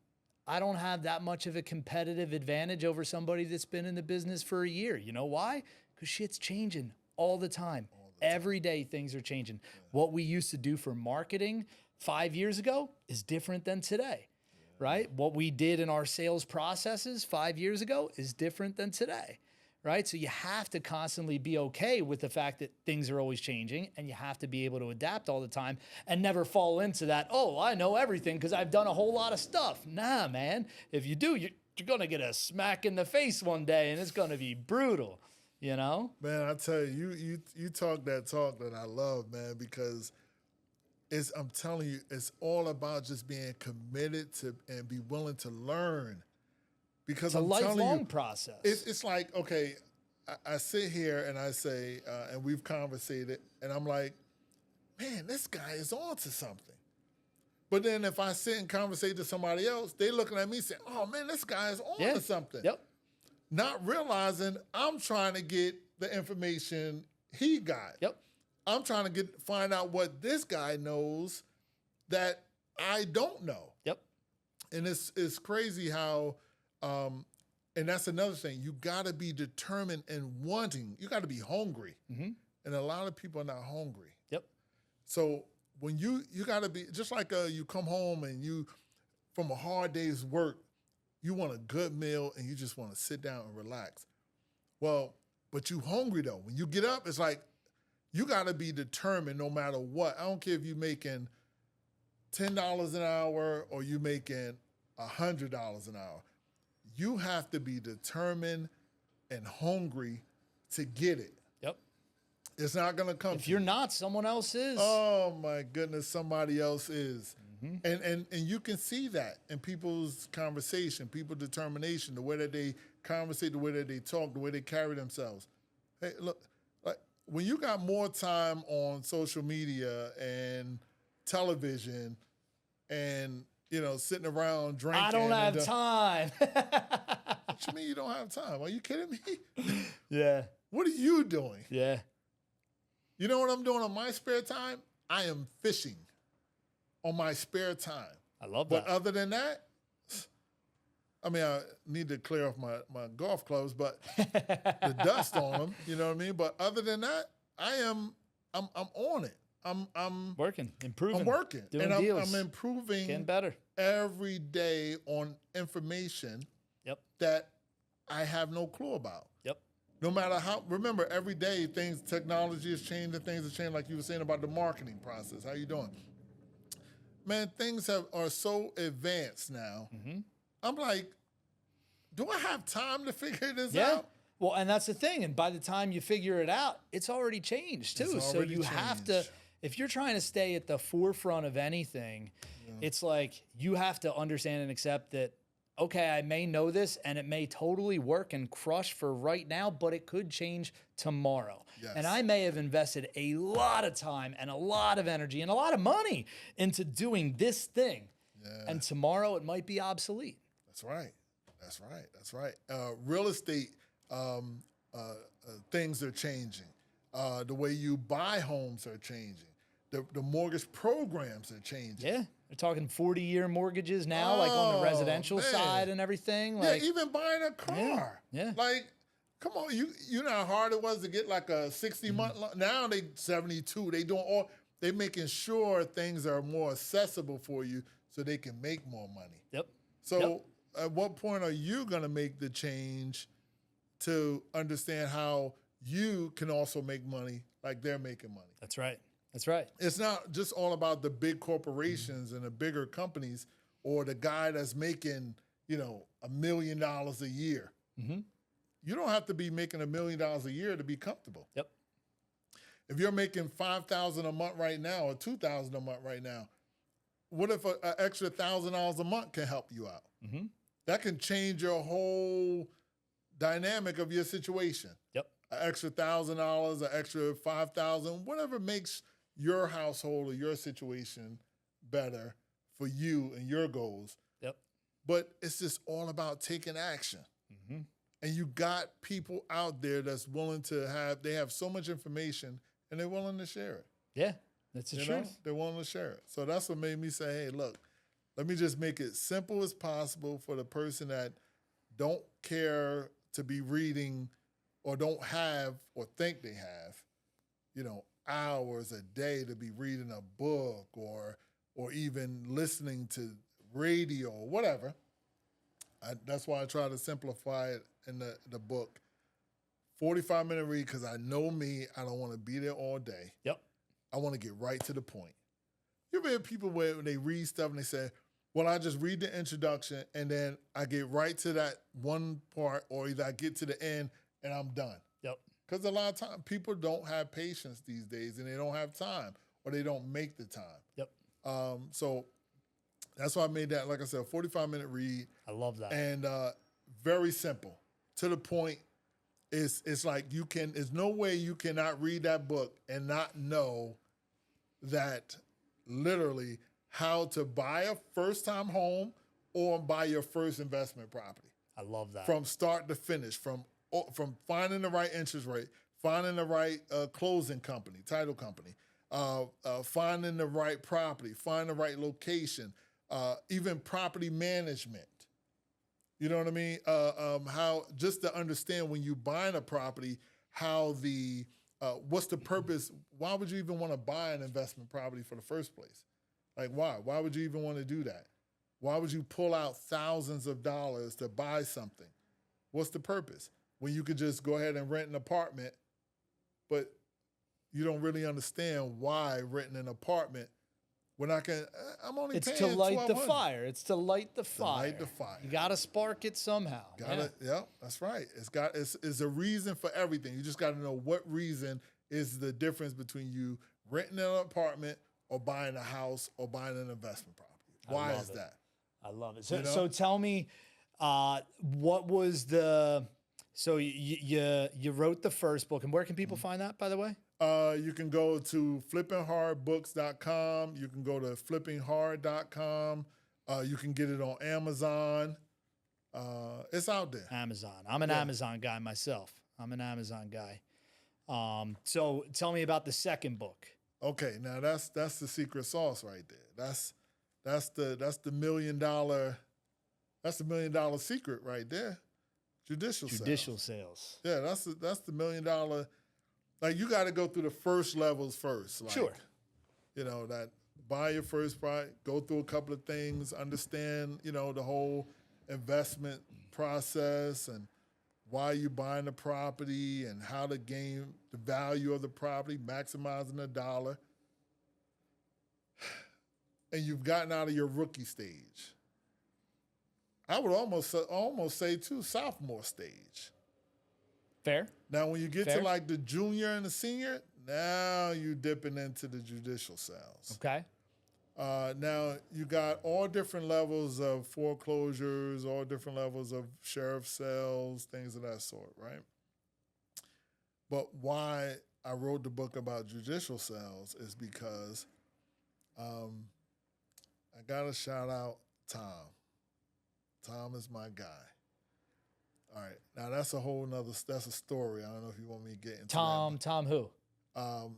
Speaker 1: I don't have that much of a competitive advantage over somebody that's been in the business for a year. You know why? Because shit's changing all the time. Every day things are changing. Yeah. What we used to do for marketing 5 years ago is different than today. Right? What we did in our sales processes 5 years ago is different than today, right? So you have to constantly be okay with the fact that things are always changing, and you have to be able to adapt all the time and never fall into that, oh, I know everything because I've done a whole lot of stuff. Nah, man. If you do, you're going to get a smack in the face one day, and it's going to be brutal, Man,
Speaker 2: I tell you, you talk that talk that I love, man, because I'm telling you, it's all about just being committed to and be willing to learn. Because
Speaker 1: it's a lifelong process.
Speaker 2: It's like, okay, I sit here and I say, and we've conversated, and I'm like, man, this guy is on to something. But then if I sit and conversate to somebody else, they looking at me saying, oh man, this guy is on to something.
Speaker 1: Yep.
Speaker 2: Not realizing I'm trying to get the information he got.
Speaker 1: Yep.
Speaker 2: I'm trying to find out what this guy knows that I don't know.
Speaker 1: Yep.
Speaker 2: And it's crazy how, and that's another thing. You got to be determined and wanting. You got to be hungry.
Speaker 1: Mm-hmm.
Speaker 2: And a lot of people are not hungry.
Speaker 1: Yep.
Speaker 2: So when you got to be, just like you come home and you, from a hard day's work, you want a good meal and you just want to sit down and relax. Well, but you hungry though. When you get up, it's like, you got to be determined no matter what. I don't care if you're making $10 an hour or you making $100 an hour. You have to be determined and hungry to get it.
Speaker 1: Yep.
Speaker 2: It's not going to come.
Speaker 1: If you're not, someone else is.
Speaker 2: Oh my goodness, somebody else is.
Speaker 1: Mm-hmm.
Speaker 2: And you can see that in people's conversation, people's determination, the way that they conversate, the way that they talk, the way they carry themselves. Hey, look, like when you got more time on social media and television and, you know, sitting around drinking.
Speaker 1: I don't have time.
Speaker 2: What you mean you don't have time? Are you kidding me?
Speaker 1: Yeah.
Speaker 2: What are you doing?
Speaker 1: Yeah.
Speaker 2: You know what I'm doing on my spare time? I am fishing on my spare time.
Speaker 1: I love
Speaker 2: But
Speaker 1: that.
Speaker 2: other than that, I mean, I need to clear off my golf clubs, but the dust on them, you know what I mean? But other than that, I'm on it. I'm
Speaker 1: working, improving.
Speaker 2: I'm working.
Speaker 1: Doing
Speaker 2: and
Speaker 1: deals.
Speaker 2: I'm improving
Speaker 1: Getting better.
Speaker 2: every day on information
Speaker 1: Yep.
Speaker 2: that I have no clue about.
Speaker 1: Yep.
Speaker 2: No matter how, remember, every day technology is changing, things are changing, like you were saying about the marketing process. How you doing? Man, things are so advanced now.
Speaker 1: Mm-hmm.
Speaker 2: I'm like, do I have time to figure this
Speaker 1: Yeah.
Speaker 2: out?
Speaker 1: Well, and that's the thing. And by the time you figure it out, it's already changed too.
Speaker 2: It's
Speaker 1: So
Speaker 2: already
Speaker 1: you have to,
Speaker 2: changed.
Speaker 1: if you're trying to stay at the forefront of anything, it's like you have to understand and accept that, okay, I may know this and it may totally work and crush for right now, but it could change tomorrow.
Speaker 2: Yes.
Speaker 1: And I may have invested a lot of time and a lot of energy and a lot of money into doing this thing.
Speaker 2: Yeah.
Speaker 1: And tomorrow it might be obsolete.
Speaker 2: That's right. That's right. That's right. Real estate things are changing. The way you buy homes are changing. The mortgage programs are changing.
Speaker 1: Yeah. They're talking 40-year mortgages now, like on the residential
Speaker 2: man.
Speaker 1: side and everything.
Speaker 2: Yeah,
Speaker 1: Like,
Speaker 2: even buying a car.
Speaker 1: Yeah.
Speaker 2: Like, come on, you know how hard it was to get like a 60-month loan? Now they 72. They making sure things are more accessible for you so they can make more money.
Speaker 1: Yep.
Speaker 2: So at what point are you going to make the change to understand how you can also make money like they're making money?
Speaker 1: That's right. That's right.
Speaker 2: It's not just all about the big corporations and the bigger companies or the guy that's making, $1 million a year.
Speaker 1: Mm-hmm.
Speaker 2: You don't have to be making $1 million a year to be comfortable.
Speaker 1: Yep.
Speaker 2: If you're making $5,000 a month right now or $2,000 a month right now, what if an extra $1,000 a month can help you out?
Speaker 1: Mm-hmm.
Speaker 2: That can change your whole dynamic of your situation.
Speaker 1: Yep.
Speaker 2: An extra $1,000, an extra $5,000, whatever makes your household or your situation better for you and your goals.
Speaker 1: Yep.
Speaker 2: But it's just all about taking action.
Speaker 1: Mm-hmm.
Speaker 2: And you got people out there that's willing to they have so much information and they're willing to share it.
Speaker 1: Yeah. That's the
Speaker 2: You know?
Speaker 1: truth.
Speaker 2: They're willing to share it. So that's what made me say, hey, look, let me just make it simple as possible for the person that don't care to be reading or don't have or think they have, hours a day to be reading a book or even listening to radio or whatever. That's why I try to simplify it in the book. 45-minute read, because I know me, I don't want to be there all day.
Speaker 1: Yep.
Speaker 2: I want to get right to the point. You ever hear people where they read stuff and they say, well, I just read the introduction and then I get right to that one part, or either I get to the end and I'm done.
Speaker 1: Yep.
Speaker 2: Because a lot of times people don't have patience these days and they don't have time or they don't make the time.
Speaker 1: Yep.
Speaker 2: So that's why I made that, like I said, a 45-minute read.
Speaker 1: I love that.
Speaker 2: And very simple, to the point, it's like there's no way you cannot read that book and not know that literally how to buy a first-time home or buy your first investment property.
Speaker 1: I love that.
Speaker 2: From start to finish, from finding the right interest rate, finding the right closing company, title company, finding the right property, finding the right location, even property management. You know what I mean? How just to understand when you buying a property, how what's the purpose? Why would you even want to buy an investment property for the first place? Like why? Why would you even want to do that? Why would you pull out thousands of dollars to buy something? What's the purpose? When you could just go ahead and rent an apartment, but you don't really understand why renting an apartment when I'm only paying
Speaker 1: to light the
Speaker 2: $1,200.
Speaker 1: fire. It's to light the fire.
Speaker 2: To light the fire.
Speaker 1: You got to spark it somehow.
Speaker 2: Yeah, that's right. It's a reason for everything. You just got to know what reason is the difference between you renting an apartment or buying a house or buying an investment property. Why is that?
Speaker 1: I love it. So tell me, what was so you wrote the first book, and where can people find that, by the way?
Speaker 2: You can go to flippinghardbooks.com. You can go to flippinghard.com. You can get it on Amazon. It's out there.
Speaker 1: Amazon. I'm an Amazon guy myself. So tell me about the second book.
Speaker 2: Okay, now that's the secret sauce right there. That's the $1 million. That's the $1 million secret right there. Judicial sales. Yeah, that's the $1 million. Like you got to go through the first levels first. Like,
Speaker 1: sure.
Speaker 2: You know, that buy your first property, go through a couple of things, understand, the whole investment process and why you're buying the property and how to gain the value of the property, maximizing the dollar. And you've gotten out of your rookie stage. I would almost say too, sophomore stage.
Speaker 1: Fair.
Speaker 2: Now, when you get to like the junior and the senior, now you're dipping into the judicial sales.
Speaker 1: Okay.
Speaker 2: Now, you got all different levels of foreclosures, all different levels of sheriff sales, things of that sort, right? But why I wrote the book about judicial sales is because I got to shout out Tom. Tom is my guy. All right. Now, that's a whole nother, that's a story. I don't know if you want me to get into
Speaker 1: Tom who?
Speaker 2: I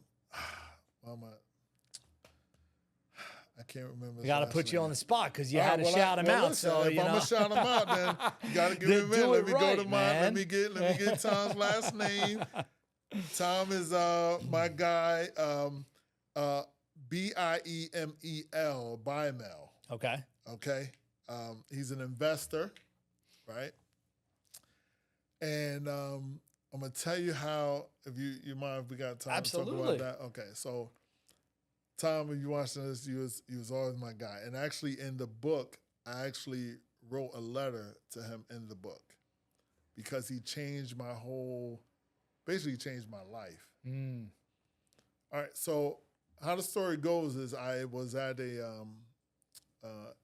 Speaker 2: can't remember.
Speaker 1: I got to put you on the spot because you had to shout him out.
Speaker 2: Listen,
Speaker 1: so
Speaker 2: if I'm gonna shout him out, then you got to give him a minute. Let me go to mine. Let me get Tom's last name. Tom is my guy. Biemel, Biemel.
Speaker 1: Okay.
Speaker 2: Okay. He's an investor, right? And I'm gonna tell you how. If you mind, if we got time to talk about that. Okay. So, Tom, if you watching this, you was always my guy. And actually, in the book, I actually wrote a letter to him in the book because he changed basically changed my life.
Speaker 1: Mm.
Speaker 2: All right. So, how the story goes is I was at it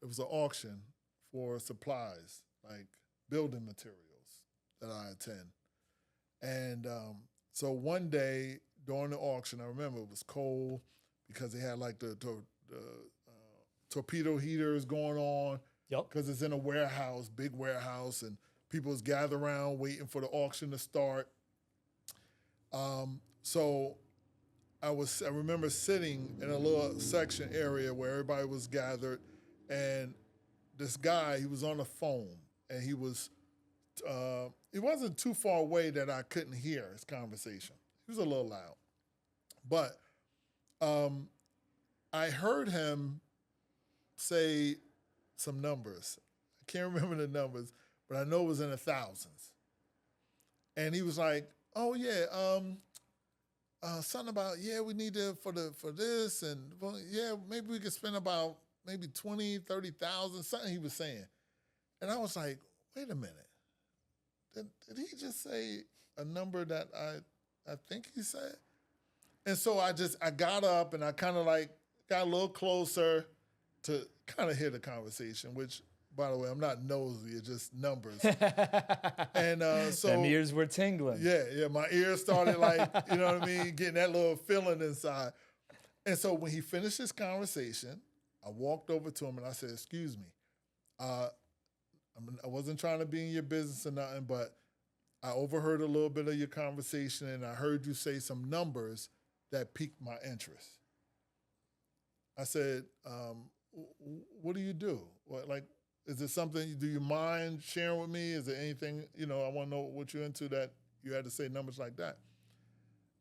Speaker 2: was an auction for supplies, like building materials that I attend. And so one day during the auction, I remember it was cold because they had like the torpedo heaters going on.
Speaker 1: Yep.
Speaker 2: Because it's in a warehouse, big warehouse, and people was gathered around waiting for the auction to start. So I remember sitting in a little section area where everybody was gathered, and this guy, he was on the phone, and he wasn't too far away that I couldn't hear his conversation. He was a little loud. But I heard him say some numbers. I can't remember the numbers, but I know it was in the thousands. And he was like, oh, yeah, something about, we need to, for this, and, well, maybe we could spend about maybe 20, 30,000, something he was saying. And I was like, wait a minute. Did he just say a number that I think he said? And so I got up and I kind of like got a little closer to kind of hear the conversation, which By the way, I'm not nosy. It's just numbers. And so
Speaker 1: them ears were tingling.
Speaker 2: Yeah. My ears started like, you know what I mean, getting that little feeling inside. And so when he finished his conversation, I walked over to him and I said, "Excuse me, I wasn't trying to be in your business or nothing, but I overheard a little bit of your conversation and I heard you say some numbers that piqued my interest." I said, "What do you do? Is it something, do you mind sharing with me? Is there anything, I want to know what you're into that you had to say numbers like that?"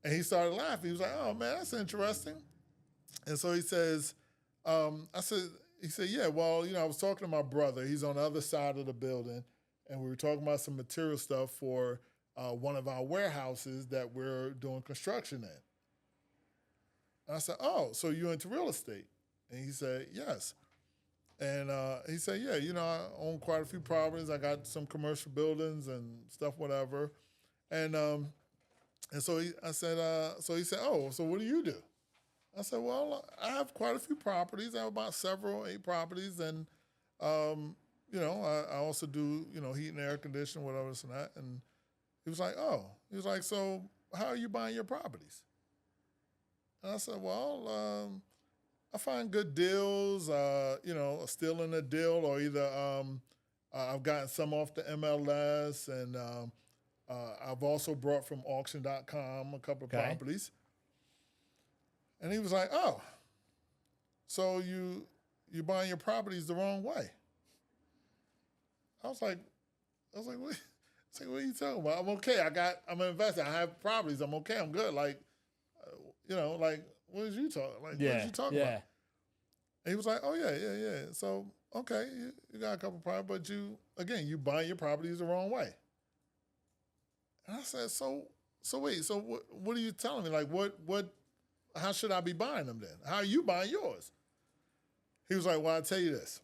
Speaker 2: And he started laughing. He was like, "Oh man, that's interesting." And so he says, he said, "Yeah, well, I was talking to my brother. He's on the other side of the building, and we were talking about some material stuff for one of our warehouses that we're doing construction in." And I said, "Oh, so you're into real estate?" And he said, "Yes." And he said, "Yeah, I own quite a few properties. I got some commercial buildings and stuff, whatever." And so he said, "Oh, so what do you do?" I said, "Well, I have quite a few properties. I have about 8 properties, and I also do heat and air conditioning, whatever this and that." And he was like, "Oh," he was like, "So how are you buying your properties?" And I said, "Well, I find good deals, still in a deal, or either I've gotten some off the MLS, and I've also brought from auction.com a couple of properties." And he was like, "Oh, so you buying your properties the wrong way?" I was like, "What? What are you talking about? I'm okay. I'm an investor. I have properties. I'm okay. I'm good. Like, what is you talking? Like, what is you talking about?" And he was like, "Oh yeah. So okay, you got a couple properties, but you buying your properties the wrong way." And I said, "So wait. So what are you telling me? Like, what? How should I be buying them then? How are you buying yours?" He was like, "Well, I'll tell you this."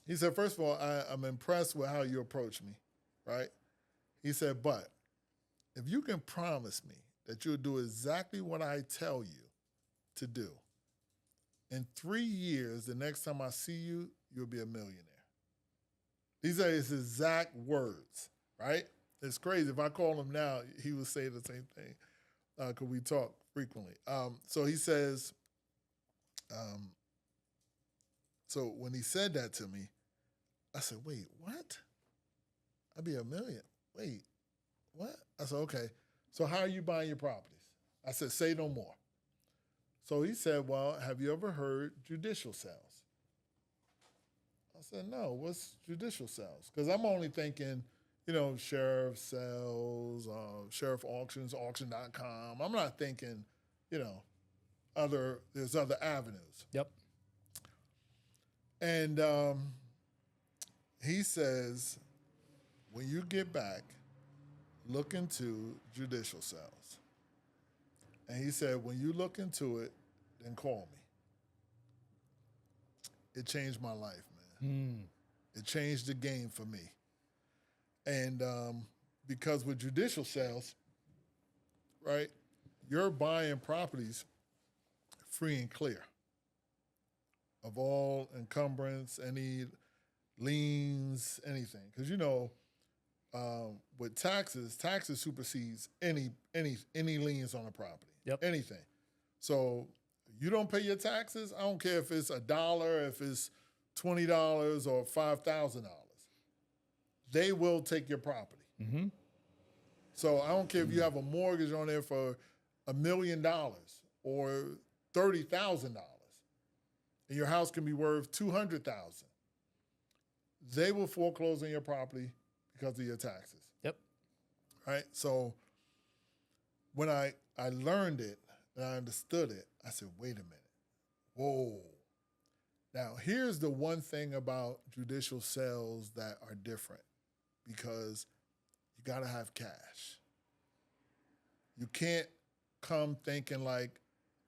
Speaker 2: He said, "First of all, I'm impressed with how you approach me, right?" He said, "But if you can promise me that you'll do exactly what I tell you to do, in 3 years, the next time I see you, you'll be a millionaire." These are his exact words, right? It's crazy. If I call him now, he would say the same thing, because we talk frequently. So he says, so when he said that to me, I said, "Wait, what? I'd be a million. Wait, what?" I said, "Okay, so how are you buying your properties?" I said, "Say no more." So he said, "Well, have you ever heard judicial sales?" I said, "No, what's judicial sales?" Because I'm only thinking, sheriff sales, sheriff auctions, auction.com. I'm not thinking, there's other avenues.
Speaker 1: Yep.
Speaker 2: And he says, "When you get back, look into judicial sales." And he said, "When you look into it, then call me." It changed my life, man. It changed the game for me. And because with judicial sales, right, you're buying properties free and clear of all encumbrance, any liens, anything. Because with taxes supersedes any liens on the property.
Speaker 1: Yep.
Speaker 2: Anything. So you don't pay your taxes. I don't care if it's $1, if it's $20 or $5,000. They will take your property.
Speaker 1: Mm-hmm.
Speaker 2: So I don't care if you have a mortgage on there for $1 million or $30,000, and your house can be worth $200,000. They will foreclose on your property because of your taxes.
Speaker 1: Yep.
Speaker 2: Right. So when I learned it and I understood it, I said, "Wait a minute, whoa." Now here's the one thing about judicial sales that are different, because you got to have cash. You can't come thinking like,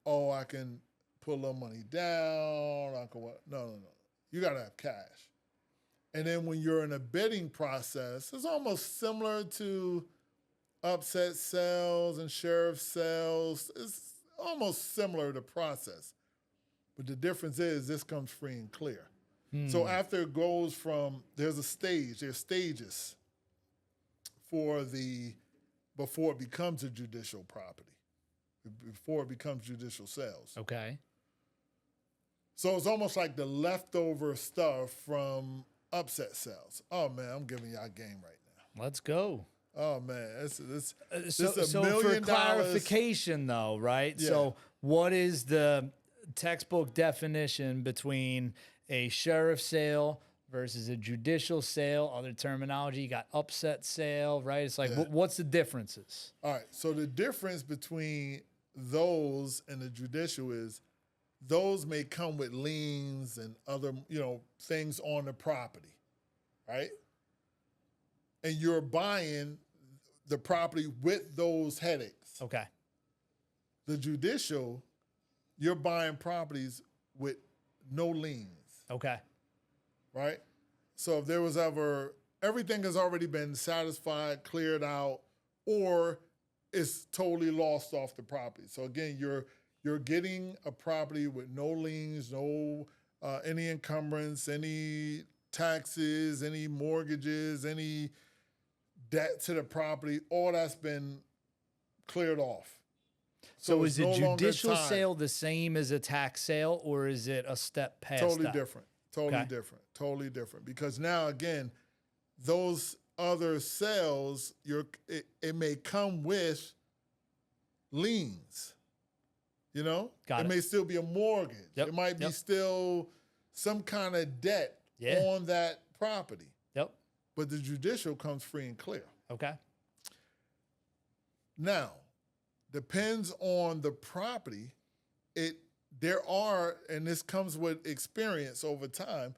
Speaker 2: "Oh, I can put a little money down. I can what?" No. You got to have cash. And then when you're in a bidding process, it's almost similar to upset sales and sheriff sales. It's almost similar to process. But the difference is this comes free and clear. So after it goes from, there's stages before it becomes a judicial property, before it becomes judicial sales.
Speaker 1: Okay.
Speaker 2: So it's almost like the leftover stuff from upset sales. Oh man, I'm giving y'all game right now.
Speaker 1: Let's go.
Speaker 2: Oh man, this
Speaker 1: So
Speaker 2: $1 million.
Speaker 1: for clarification, though, right?
Speaker 2: Yeah.
Speaker 1: So what is the textbook definition between a sheriff sale versus a judicial sale? Other terminology, you got upset sale, right? It's like, what's the differences?
Speaker 2: All right. So the difference between those and the judicial is those may come with liens and other, things on the property, right? And you're buying the property with those headaches.
Speaker 1: Okay.
Speaker 2: The judicial, you're buying properties with no liens,
Speaker 1: Okay.
Speaker 2: right? So if there was ever, everything has already been satisfied, cleared out, or it's totally lost off the property. So again, you're getting a property with no liens, no any encumbrance, any taxes, any mortgages, any debt to the property. All that's been cleared off.
Speaker 1: So is
Speaker 2: it's
Speaker 1: a
Speaker 2: no longer
Speaker 1: judicial
Speaker 2: tied.
Speaker 1: sale the same as a tax sale, or is it a step past
Speaker 2: Totally
Speaker 1: that?
Speaker 2: different. Totally different. Because now again, those other sales, it may come with liens.
Speaker 1: Got
Speaker 2: it
Speaker 1: it.
Speaker 2: may still be a mortgage.
Speaker 1: Yep,
Speaker 2: It might be
Speaker 1: yep.
Speaker 2: still some kind of debt on that property.
Speaker 1: Yep.
Speaker 2: But the judicial comes free and clear.
Speaker 1: Okay.
Speaker 2: Now, depends on the property. There are, and this comes with experience over time,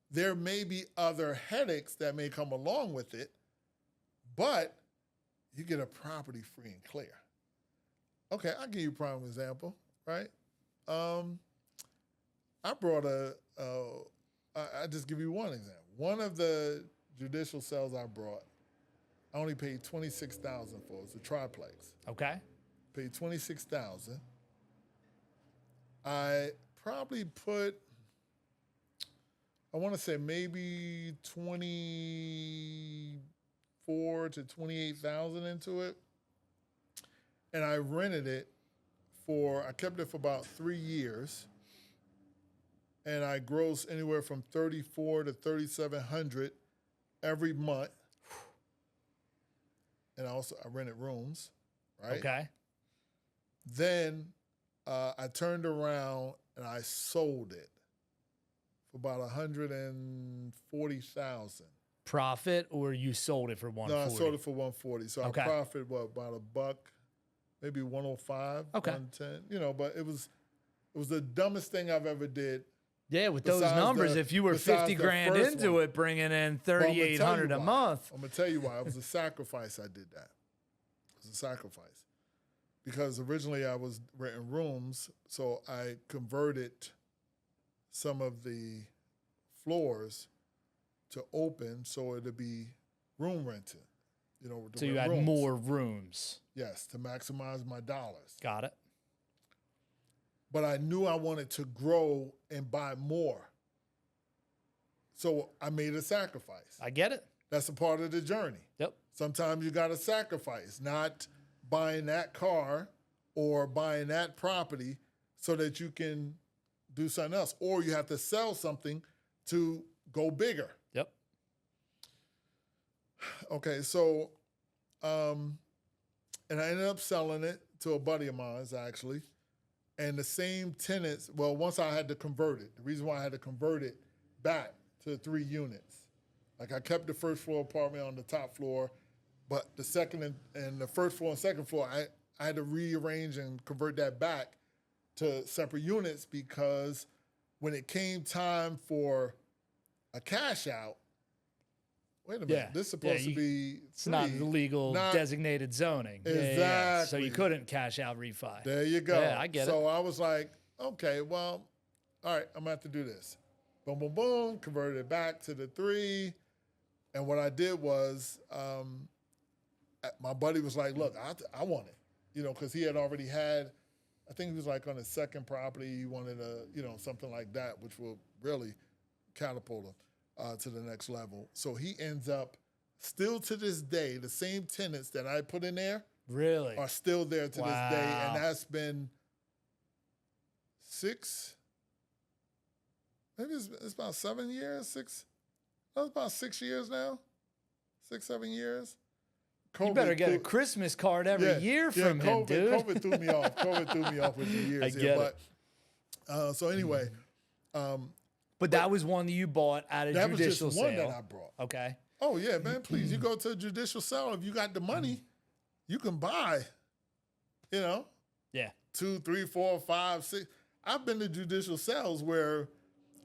Speaker 2: there may be other headaches that may come along with it, but you get a property free and clear. Okay, I'll give you a prime example, right? I brought I'll just give you one example. One of the judicial sales I brought, I only paid $26,000 for. It's a triplex.
Speaker 1: Okay.
Speaker 2: Paid $26,000. I probably put, I want to say maybe 24 to 28,000 into it, and I rented it I kept it for about 3 years, and I grossed anywhere from 3,400 to 3,700 every month, and I rented rooms, right?
Speaker 1: Okay.
Speaker 2: Then I turned around and I sold it for about $140,000.
Speaker 1: Profit, or you sold it for $140?
Speaker 2: No, I sold it for $140. So
Speaker 1: Okay.
Speaker 2: I profited about $1, maybe $105,
Speaker 1: Okay.
Speaker 2: $110. But it was the dumbest thing I've ever did.
Speaker 1: Yeah, with those
Speaker 2: Besides
Speaker 1: numbers,
Speaker 2: the-
Speaker 1: if you were
Speaker 2: besides
Speaker 1: 50
Speaker 2: the
Speaker 1: grand
Speaker 2: first
Speaker 1: into
Speaker 2: one.
Speaker 1: it, bringing in
Speaker 2: But I'm gonna
Speaker 1: $3,800
Speaker 2: tell
Speaker 1: a
Speaker 2: you
Speaker 1: month.
Speaker 2: I'm gonna tell you why. It was a sacrifice. I did that. It was a sacrifice because originally I was renting rooms, so I converted some of the floors to open, so it'd be room rented. To
Speaker 1: So you
Speaker 2: rent
Speaker 1: had
Speaker 2: rooms.
Speaker 1: more rooms.
Speaker 2: Yes, to maximize my dollars.
Speaker 1: Got it.
Speaker 2: But I knew I wanted to grow and buy more. So I made a sacrifice.
Speaker 1: I get it.
Speaker 2: That's a part of the journey.
Speaker 1: Yep.
Speaker 2: Sometimes you got to sacrifice, not buying that car or buying that property so that you can do something else. Or you have to sell something to go bigger.
Speaker 1: Yep.
Speaker 2: Okay, so, and I ended up selling it to a buddy of mine, actually. And the same tenants, well, once I had to convert it, the reason why I had to convert it back to 3 units. Like I kept the first floor apartment on the top floor, but the second and the first floor and second floor, I had to rearrange and convert that back to separate units because when it came time for a cash out, wait a minute,
Speaker 1: Yeah.
Speaker 2: this is supposed to be
Speaker 1: It's not
Speaker 2: free,
Speaker 1: legal
Speaker 2: not-
Speaker 1: designated zoning. Yeah,
Speaker 2: Exactly.
Speaker 1: So you couldn't cash out refi.
Speaker 2: There you go.
Speaker 1: Yeah, I get it.
Speaker 2: So I was like, okay, well, all right, I'm going to have to do this. Boom, boom, boom, converted it back to the 3. And what I did was my buddy was like, look, I want it, because he had already had, I think he was like on his second property. He wanted something like that, which will really catapult him to the next level. So he ends up still to this day, the same tenants that I put in there
Speaker 1: Really?
Speaker 2: are still there to this day.
Speaker 1: Wow.
Speaker 2: And that's been maybe it's about 7 years, that's about 6 years now, 6, 7 years.
Speaker 1: COVID you better get a Christmas card every year from him, dude.
Speaker 2: COVID threw me off. COVID threw me off with the years.
Speaker 1: I get it.
Speaker 2: So anyway.
Speaker 1: But that was one that you bought at a judicial sale.
Speaker 2: That was just one that I brought.
Speaker 1: Okay.
Speaker 2: Oh, yeah, man, please. You go to a judicial sale. If you got the money, you can buy,
Speaker 1: Yeah.
Speaker 2: 2, 3, 4, 5, 6. I've been to judicial sales where,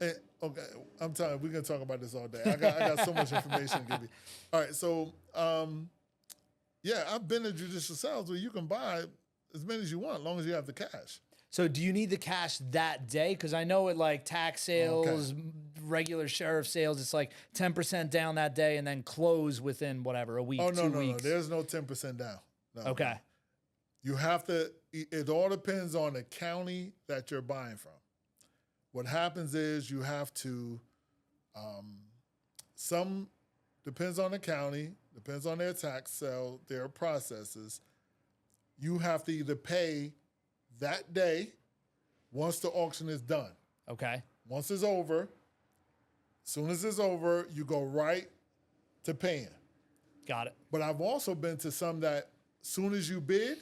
Speaker 2: okay, I'm telling you, we're going to talk about this all day. I got so much information to give you. All right, so, I've been to judicial sales where you can buy as many as you want, as long as you have the cash.
Speaker 1: So do you need the cash that day? Because I know at like tax sales, regular sheriff sales, it's like 10% down that day and then close within whatever, a week, 2 weeks.
Speaker 2: No. There's no 10% down. No.
Speaker 1: Okay.
Speaker 2: You have to, it all depends on the county that you're buying from. What happens is you have to, depends on the county, depends on their tax sale, their processes. You have to either pay that day once the auction is done.
Speaker 1: Okay.
Speaker 2: Once it's over, as soon as it's over, you go right to paying.
Speaker 1: Got it.
Speaker 2: But I've also been to some that soon as you bid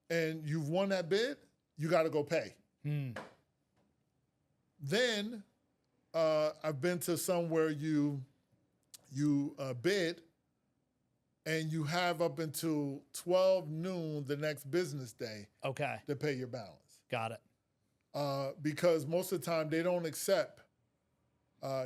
Speaker 2: and you've won that bid, you got to go pay. Then I've been to some where you bid and you have up until 12 noon the next business day to pay your balance.
Speaker 1: Got it.
Speaker 2: Because most of the time they don't accept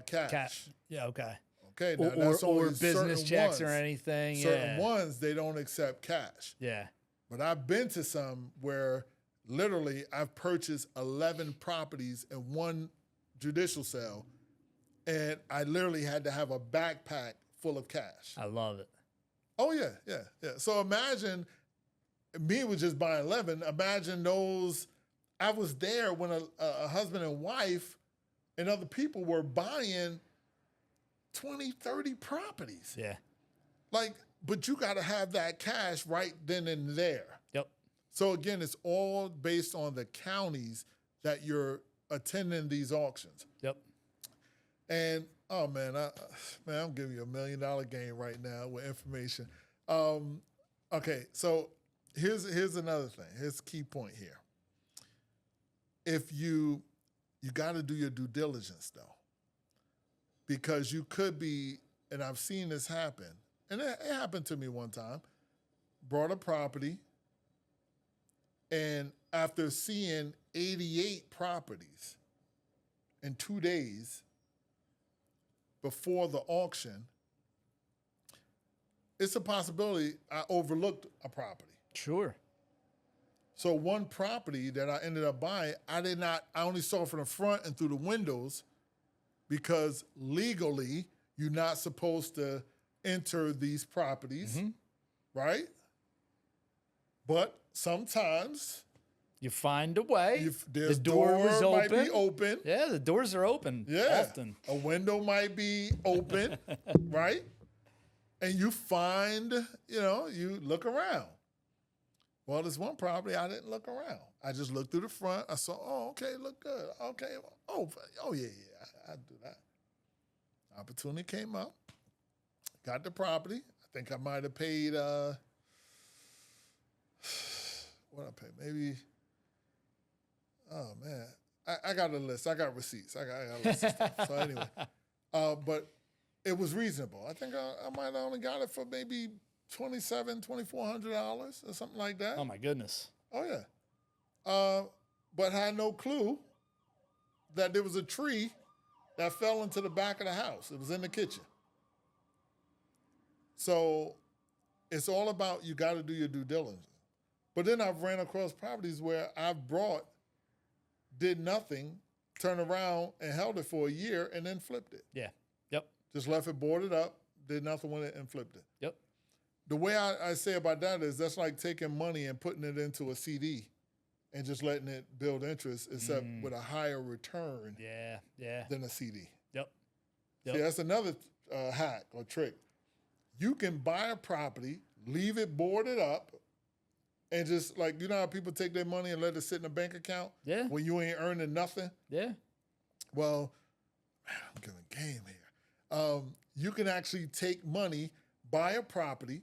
Speaker 2: cash.
Speaker 1: Yeah, okay.
Speaker 2: Okay, now that's
Speaker 1: or
Speaker 2: only
Speaker 1: business checks
Speaker 2: ones.
Speaker 1: or anything.
Speaker 2: Certain ones, they don't accept cash.
Speaker 1: Yeah.
Speaker 2: But I've been to some where literally I've purchased 11 properties in one judicial sale, and I literally had to have a backpack full of cash.
Speaker 1: I love it.
Speaker 2: Oh, yeah. So imagine me was just buying 11. Imagine those. I was there when a husband and wife and other people were buying 20, 30 properties.
Speaker 1: Yeah.
Speaker 2: But you got to have that cash right then and there.
Speaker 1: Yep. So
Speaker 2: again, it's all based on the counties that you're attending these auctions.
Speaker 1: Yep.
Speaker 2: And oh man, I'm giving you $1 million game right now with information. Okay, so here's another thing. Here's the key point here. If you got to do your due diligence though, because you could be, and I've seen this happen, and it happened to me one time. Brought a property, and after seeing 88 properties in 2 days before the auction, it's a possibility I overlooked a property.
Speaker 1: Sure.
Speaker 2: So one property that I ended up buying, I only saw from the front and through the windows because legally you're not supposed to enter these properties, right? But sometimes
Speaker 1: you find a way.
Speaker 2: The door might be open.
Speaker 1: Yeah, the doors are open often.
Speaker 2: A window might be open, right? And you find, you look around. Well, there's one property I didn't look around. I just looked through the front. I saw, okay, look good. Okay, yeah, I'd do that. Opportunity came up. Got the property. I think I might have paid, what I paid? Maybe, oh man. I got a list. I got receipts. I got a list of stuff. So anyway, but it was reasonable. I think I might have only got it for maybe $2,700, $2,400 or something like that.
Speaker 1: Oh my goodness.
Speaker 2: Oh yeah. But had no clue that there was a tree that fell into the back of the house. It was in the kitchen. So it's all about you got to do your due diligence. But then I've ran across properties where I've did nothing, turned around and held it for a year and then flipped it.
Speaker 1: Yeah. Yep.
Speaker 2: Just left it boarded up, did nothing with it and flipped it.
Speaker 1: Yep.
Speaker 2: The way I say about that is that's like taking money and putting it into a CD and just letting it build interest, except with a higher return than a CD.
Speaker 1: Yep.
Speaker 2: See, that's another hack or trick. You can buy a property, leave it boarded up, and just like, you know how people take their money and let it sit in a bank account?
Speaker 1: Yeah.
Speaker 2: When you ain't earning nothing?
Speaker 1: Yeah.
Speaker 2: Well, man, I'm giving game here. You can actually take money, buy a property,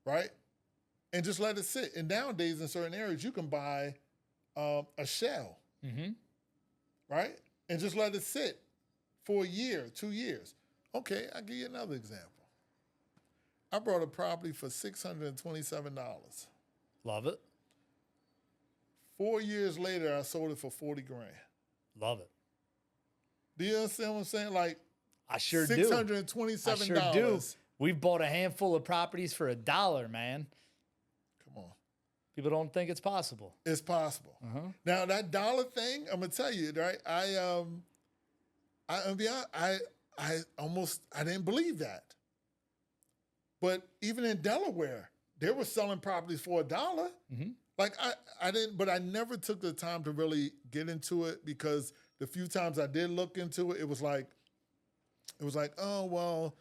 Speaker 2: right? And just let it sit. And nowadays, in certain areas, you can buy a shell, right? And just let it sit for a year, 2 years. Okay, I'll give you another example. I bought a property for $627.
Speaker 1: Love it.
Speaker 2: 4 years later, I sold it for 40 grand.
Speaker 1: Love it.
Speaker 2: Do you understand what I'm saying? Like,
Speaker 1: I sure do.
Speaker 2: $627.
Speaker 1: I sure do. We've bought a handful of properties for $1, man.
Speaker 2: Come on.
Speaker 1: People don't think it's possible.
Speaker 2: It's possible. Now, that dollar thing, I'm going to tell you, right? I didn't believe that. But even in Delaware, they were selling properties for $1. Like I didn't, but I never took the time to really get into it, because the few times I did look into it, it was like, oh, well,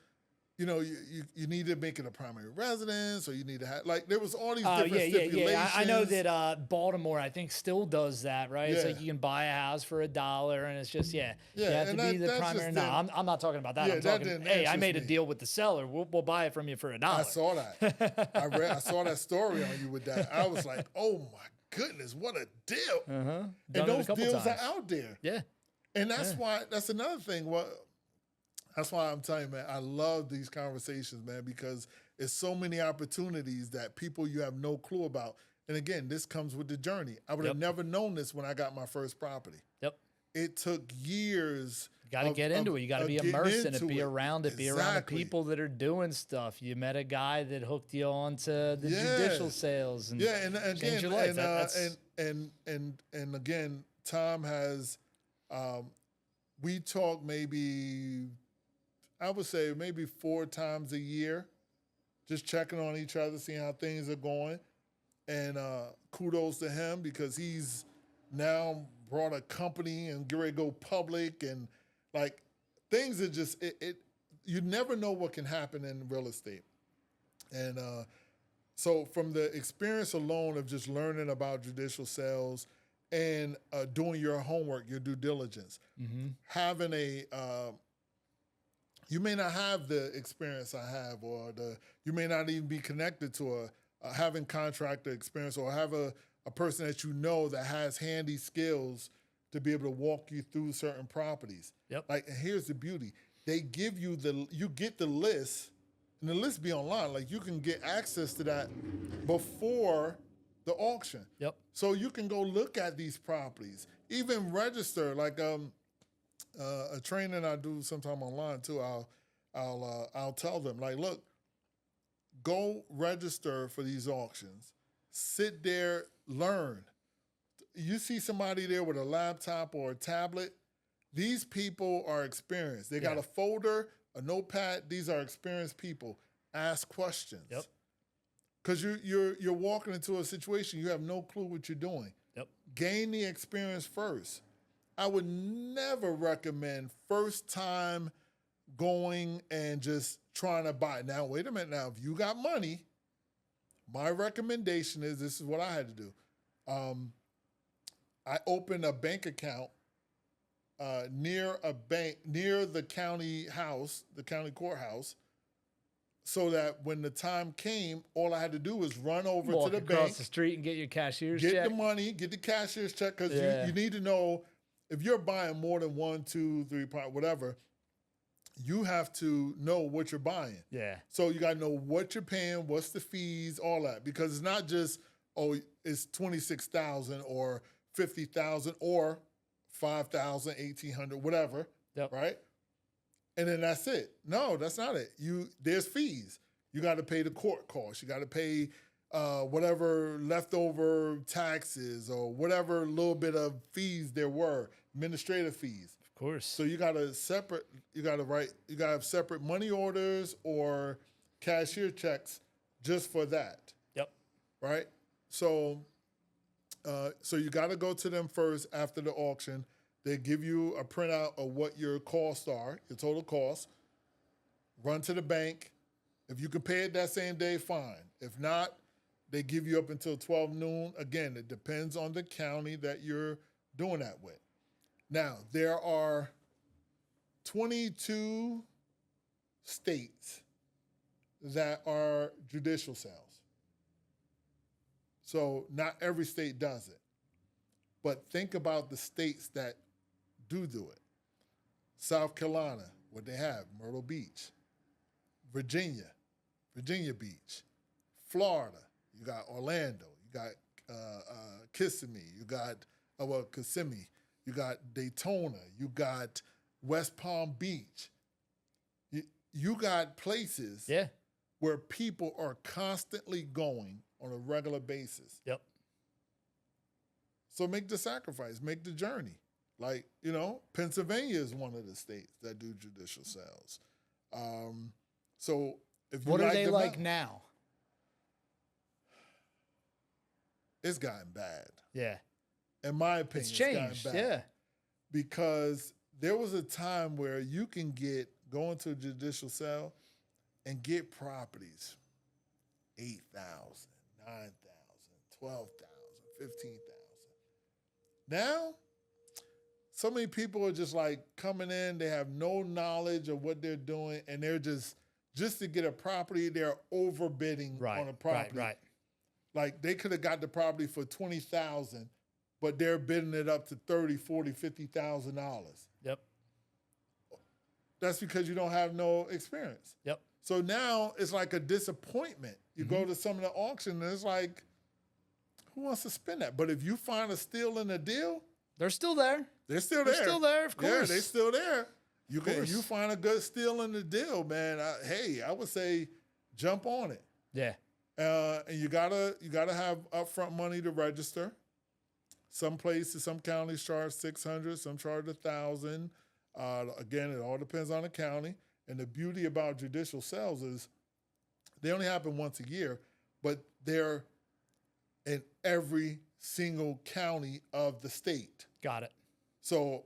Speaker 2: you know, you need to make it a primary residence, or you need to have, like, there was all these different stipulations.
Speaker 1: Yeah. I know that Baltimore, I think, still does that, right? It's like you can buy a house for $1, and it's just, you have to be the primary. No, I'm not talking about that. I'm talking, hey, I made a deal with the seller. We'll buy it from you for $1.
Speaker 2: I saw that. I saw that story on you with that. I was like, oh my goodness, what a deal. And those deals are out there.
Speaker 1: Yeah.
Speaker 2: And that's why, that's another thing. That's why I'm telling you, man, I love these conversations, man, because it's so many opportunities that people you have no clue about. And again, this comes with the journey. I would have never known this when I got my first property. It took years.
Speaker 1: You got to get into it. You got to be immersed in it, be around it, be around the people that are doing stuff. You met a guy that hooked you on to the judicial sales and changed your life.
Speaker 2: And again, Tom has, we talk maybe, I would say maybe 4 times a year, just checking on each other, seeing how things are going. And kudos to him, because he's now brought a company and get ready to go public, and like things are just, you never know what can happen in real estate. And so from the experience alone of just learning about judicial sales and doing your homework, your due diligence, having you may not have the experience I have, or you may not even be connected to having contractor experience, or have a person that you know that has handy skills to be able to walk you through certain properties. Like, and here's the beauty. They give you you get the list, and the list be online. Like, you can get access to that before the auction. So you can go look at these properties, even register, like, a training I do sometime online too. I'll tell them, like, look, go register for these auctions. Sit there, learn. You see somebody there with a laptop or a tablet. These people are experienced. They got a folder, a notepad. These are experienced people. Ask questions. Because you're walking into a situation, you have no clue what you're doing. Gain the experience first. I would never recommend first time going and just trying to buy. Now, wait a minute. Now, if you got money, my recommendation is, this is what I had to do. I opened a bank account near the county house, the county courthouse, so that when the time came, all I had to do was run over to the bank,
Speaker 1: across the street, and get your cashier's check.
Speaker 2: Get the money, get the cashier's check, because you need to know, if you're buying more than 1, 2, 3, whatever, you have to know what you're buying. So you got to know what you're paying, what's the fees, all that. Because it's not just, oh, it's $26,000 or $50,000 or $5,000, $1,800, whatever, right? And then that's it. No, that's not it. There's fees. You got to pay the court costs. You got to pay whatever leftover taxes or whatever little bit of fees there were, administrative fees.
Speaker 1: Of course.
Speaker 2: So you got to have separate money orders or cashier checks just for that.
Speaker 1: Yep.
Speaker 2: Right? So So you got to go to them first after the auction. They give you a printout of what your costs are, your total costs. Run to the bank. If you can pay it that same day, fine. If not, they give you up until 12 noon. Again, it depends on the county that you're doing that with. Now, there are 22 states that are judicial sales. So not every state does it. But think about the states that do it. South Carolina, what they have, Myrtle Beach. Virginia Beach. Florida, you got Orlando. You got Kissimmee. You got Kissimmee. You got Daytona. You got West Palm Beach. You got places where people are constantly going on a regular basis.
Speaker 1: Yep.
Speaker 2: So make the sacrifice, make the journey. Like, Pennsylvania is one of the states that do judicial sales. So if you
Speaker 1: what
Speaker 2: like
Speaker 1: are they
Speaker 2: them
Speaker 1: like now?
Speaker 2: It's gotten bad.
Speaker 1: Yeah.
Speaker 2: In my opinion,
Speaker 1: It's changed.
Speaker 2: It's gotten bad. Because there was a time where you can go into a judicial sale and get properties, 8,000, 9,000, 12,000, 15,000. Now, so many people are just like coming in, they have no knowledge of what they're doing, and they're just to get a property, they're overbidding on a property.
Speaker 1: Right.
Speaker 2: Like they could have got the property for $20,000, but they're bidding it up to $30,000, $40,000, $50,000.
Speaker 1: Yep.
Speaker 2: That's because you don't have no experience.
Speaker 1: Yep.
Speaker 2: So now it's like a disappointment. You go to some of the auction and it's like, who wants to spend that? But if you find a steal in the deal,
Speaker 1: they're still there.
Speaker 2: They're still there.
Speaker 1: They're still there, of course.
Speaker 2: Yeah, they're still there. You find a good steal in the deal, man. I would say jump on it.
Speaker 1: Yeah.
Speaker 2: And you gotta have upfront money to register. Some places, some counties charge $600, some charge $1,000. Again, it all depends on the county. And the beauty about judicial sales is they only happen once a year, but they're in every single county of the state.
Speaker 1: Got it.
Speaker 2: So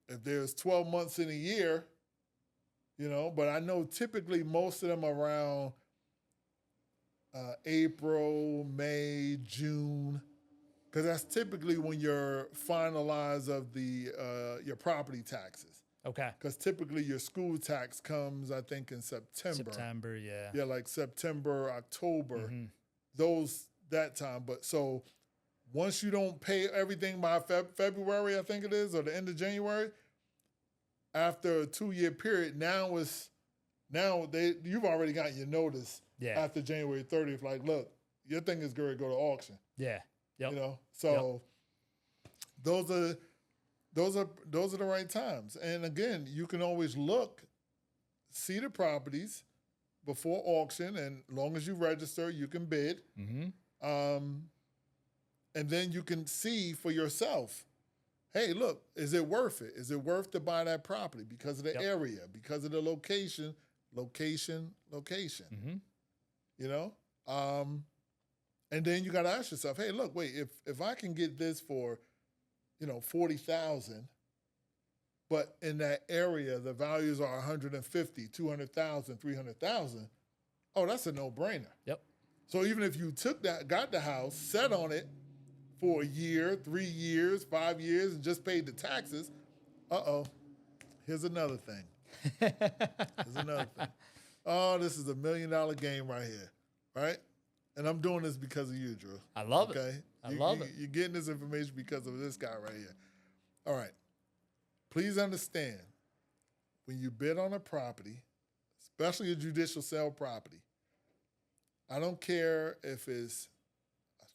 Speaker 2: if there's 12 months in a year, but I know typically most of them around April, May, June, because that's typically when you're finalized of your property taxes.
Speaker 1: Okay.
Speaker 2: Because typically your school tax comes, I think, in September.
Speaker 1: September, yeah.
Speaker 2: Yeah, like September, October,
Speaker 1: Mm-hmm.
Speaker 2: that time. But so once you don't pay everything by February, I think it is, or the end of January, after a 2-year period, you've already got your notice after January 30th. Like, look, your thing is going to go to auction.
Speaker 1: Yeah. Yep.
Speaker 2: So those are the right times. And again, you can always see the properties before auction, and as long as you register, you can bid.
Speaker 1: Mm-hmm.
Speaker 2: And then you can see for yourself, hey, look, is it worth it? Is it worth to buy that property because of the area, because of the location?
Speaker 1: Mm-hmm.
Speaker 2: And then you got to ask yourself, hey, look, wait, if I can get this for, $40,000, but in that area the values are 150, 200,000, 300,000, that's a no-brainer.
Speaker 1: Yep.
Speaker 2: So even if you got the house, sat on it for a year, 3 years, 5 years, and just paid the taxes, here's another thing. Oh, this is $1 million game right here, right? And I'm doing this because of you, Drew.
Speaker 1: I love
Speaker 2: it.
Speaker 1: Okay? I love it.
Speaker 2: You're getting this information because of this guy right here. All right. Please understand, when you bid on a property, especially a judicial sale property, I don't care if it's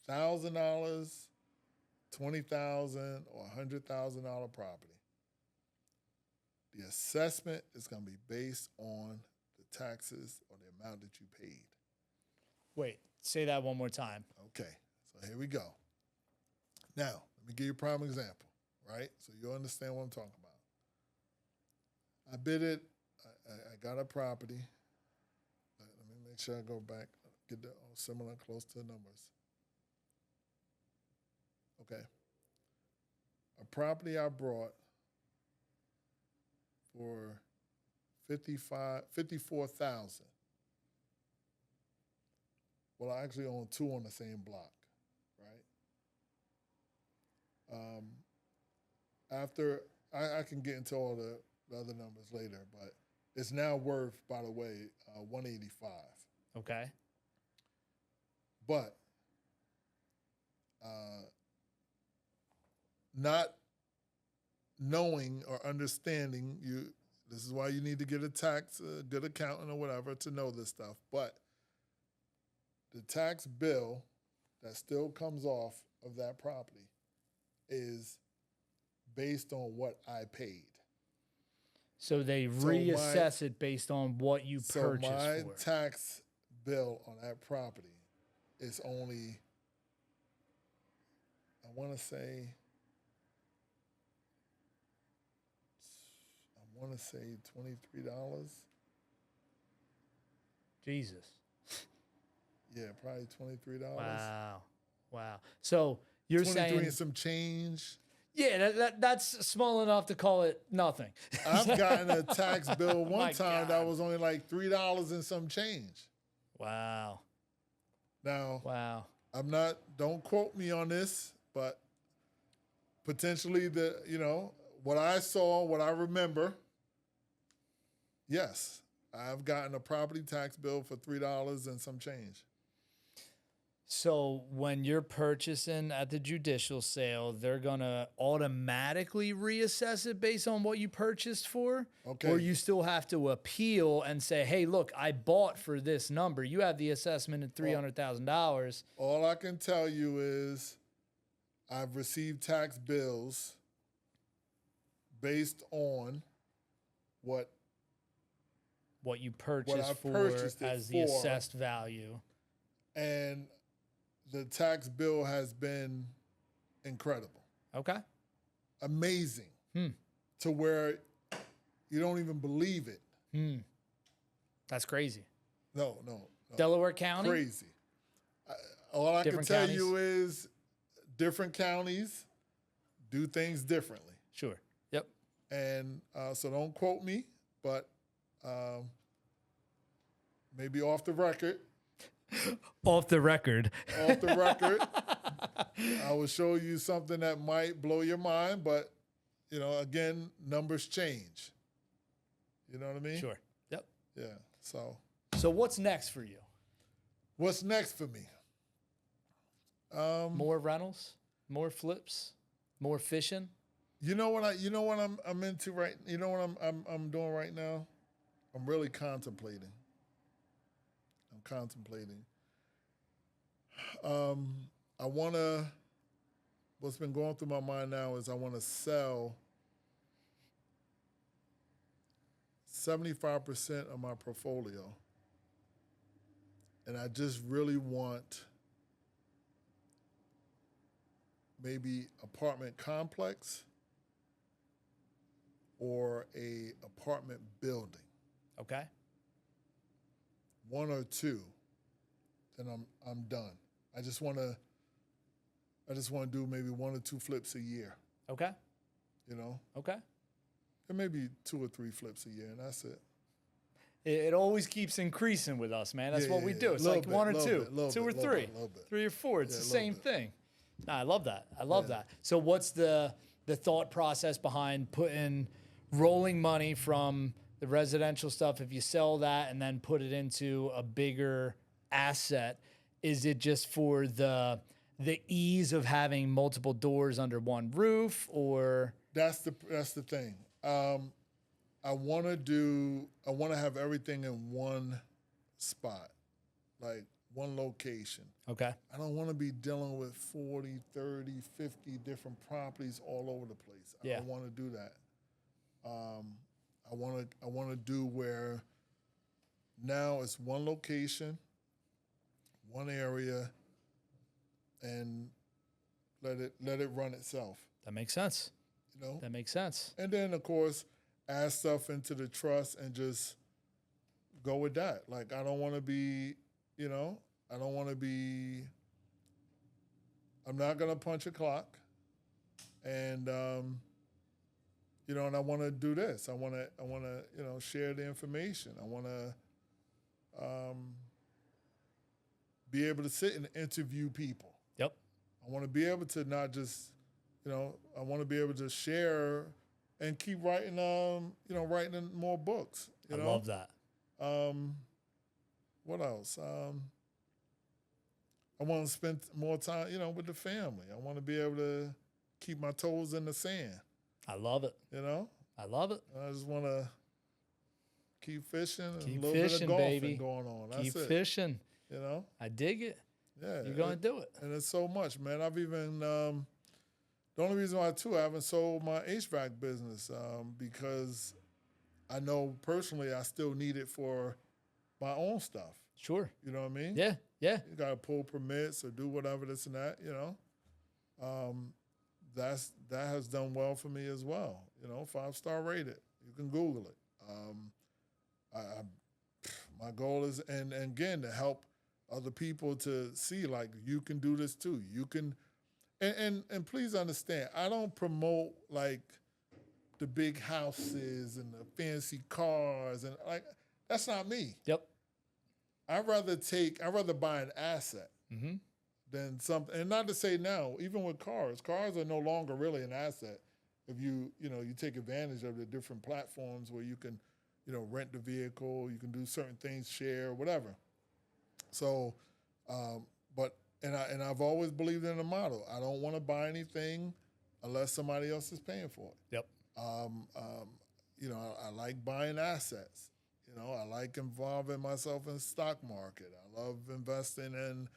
Speaker 2: $1,000, $20,000, or $100,000 property. The assessment is going to be based on the taxes or the amount that you paid.
Speaker 3: Wait, say that one more time.
Speaker 2: Okay, so here we go. Now, let me give you a prime example, right? So you'll understand what I'm talking about. I bid it. I got a property. Let me make sure I go back, get the similar close to the numbers. Okay. A property I brought for 54,000. Well, I actually own two on the same block, right? After I can get into all the other numbers later, but it's now worth, by the way, 185.
Speaker 1: Okay.
Speaker 2: But not knowing or understanding you. This is why you need to get a good accountant or whatever to know this stuff. But the tax bill that still comes off of that property is based on what I paid.
Speaker 1: So they reassess it based on what you purchased
Speaker 2: So my
Speaker 1: for.
Speaker 2: tax bill on that property is only, I want to say $23.
Speaker 1: Jesus.
Speaker 2: Yeah, probably $23.
Speaker 1: Wow. So you're
Speaker 2: 23
Speaker 1: saying
Speaker 2: and some change.
Speaker 1: yeah, that's small enough to call it nothing.
Speaker 2: I've gotten a tax bill one
Speaker 1: My
Speaker 2: time
Speaker 1: God.
Speaker 2: that was only like $3 and some change.
Speaker 1: Wow.
Speaker 2: Now, don't quote me on this, but potentially what I saw, what I remember, yes, I've gotten a property tax bill for $3 and some change.
Speaker 1: So when you're purchasing at the judicial sale, they're going to automatically reassess it based on what you purchased for?
Speaker 2: Okay.
Speaker 1: Or you still have to appeal and say, hey, look, I bought for this number. You have the assessment at $300,000.
Speaker 2: All I can tell you is I've received tax bills based on what
Speaker 1: you purchased
Speaker 2: I
Speaker 1: for
Speaker 2: purchased it
Speaker 1: as the
Speaker 2: for.
Speaker 1: assessed value.
Speaker 2: And the tax bill has been incredible.
Speaker 1: Okay.
Speaker 2: Amazing. To where you don't even believe it.
Speaker 1: That's crazy.
Speaker 2: No.
Speaker 1: Delaware County?
Speaker 2: Crazy. All I can
Speaker 1: Different
Speaker 2: tell
Speaker 1: counties?
Speaker 2: you is different counties do things differently.
Speaker 1: Sure. Yep.
Speaker 2: And so don't quote me, but maybe off the record.
Speaker 1: Off the record.
Speaker 2: I will show you something that might blow your mind, but again, numbers change. You know what I mean?
Speaker 1: Sure. Yep.
Speaker 2: Yeah.
Speaker 1: So what's next for you?
Speaker 2: What's next for me?
Speaker 1: More rentals, more flips, more fishing.
Speaker 2: You know what I'm into right. You know what I'm doing right now. I'm really contemplating. I want to. What's been going through my mind now is I want to sell 75% of my portfolio, and I just really want maybe apartment complex or a apartment building.
Speaker 1: Okay.
Speaker 2: One or two, then I'm done. I just want to do maybe one or two flips a year.
Speaker 1: Okay. Okay.
Speaker 2: And maybe 2 or 3 flips a year, and that's it.
Speaker 1: It always keeps increasing with us, man. That's what we do. It's like one or two, two or three, 3 or 4. It's the same thing. No, I love that. I love that. So what's the thought process behind rolling money from the residential stuff? If you sell that and then put it into a bigger asset, is it just for the ease of having multiple doors under one roof, or?
Speaker 2: That's the thing. I want to have everything in one spot, like one location.
Speaker 1: Okay.
Speaker 2: I don't want to be dealing with 40, 30, 50 different properties all over the place. I don't want to do that. I want to do where now it's one location, one area, and let it run itself.
Speaker 1: That makes sense. That makes sense.
Speaker 2: And then, of course, add stuff into the trust and just go with that. Like, I don't want to be I'm not gonna punch a clock, and you know, and I want to do this. I want to, you know, share the information. I want to be able to sit and interview people.
Speaker 1: Yep.
Speaker 2: I want to be able to not just, you know, I want to be able to share and keep writing, you know, writing more books. You know?
Speaker 1: Love that.
Speaker 2: What else? I want to spend more time, you know, with the family. I want to be able to keep my toes in the sand.
Speaker 1: I love it.
Speaker 2: You know?
Speaker 1: I love it.
Speaker 2: I just want to keep fishing and
Speaker 1: Keep
Speaker 2: a little
Speaker 1: fishing,
Speaker 2: bit of golfing
Speaker 1: baby.
Speaker 2: going on. That's
Speaker 1: Keep
Speaker 2: it.
Speaker 1: fishing.
Speaker 2: You know?
Speaker 1: I dig it.
Speaker 2: Yeah.
Speaker 1: You're going to do it.
Speaker 2: And it's so much, man. I've even, the only reason why, too, I haven't sold my HVAC business because I know personally I still need it for my own stuff.
Speaker 1: Sure.
Speaker 2: You know what I mean?
Speaker 1: Yeah. Yeah.
Speaker 2: You got to pull permits or do whatever, this and that, you know. That has done well for me as well. You know, 5-star rated. You can Google it. My goal is, and again, to help other people to see, like, you can do this too. You can, and please understand, I don't promote, like, the big houses and the fancy cars, and, like, that's not me.
Speaker 1: Yep.
Speaker 2: I'd rather buy an asset than something. And not to say now, even with cars are no longer really an asset if you take advantage of the different platforms where you can, you know, rent the vehicle, you can do certain things, share, whatever. So, and I've always believed in the model. I don't want to buy anything unless somebody else is paying for it.
Speaker 1: Yep.
Speaker 2: You know, I like buying assets. You know, I like involving myself in the stock market. I love investing in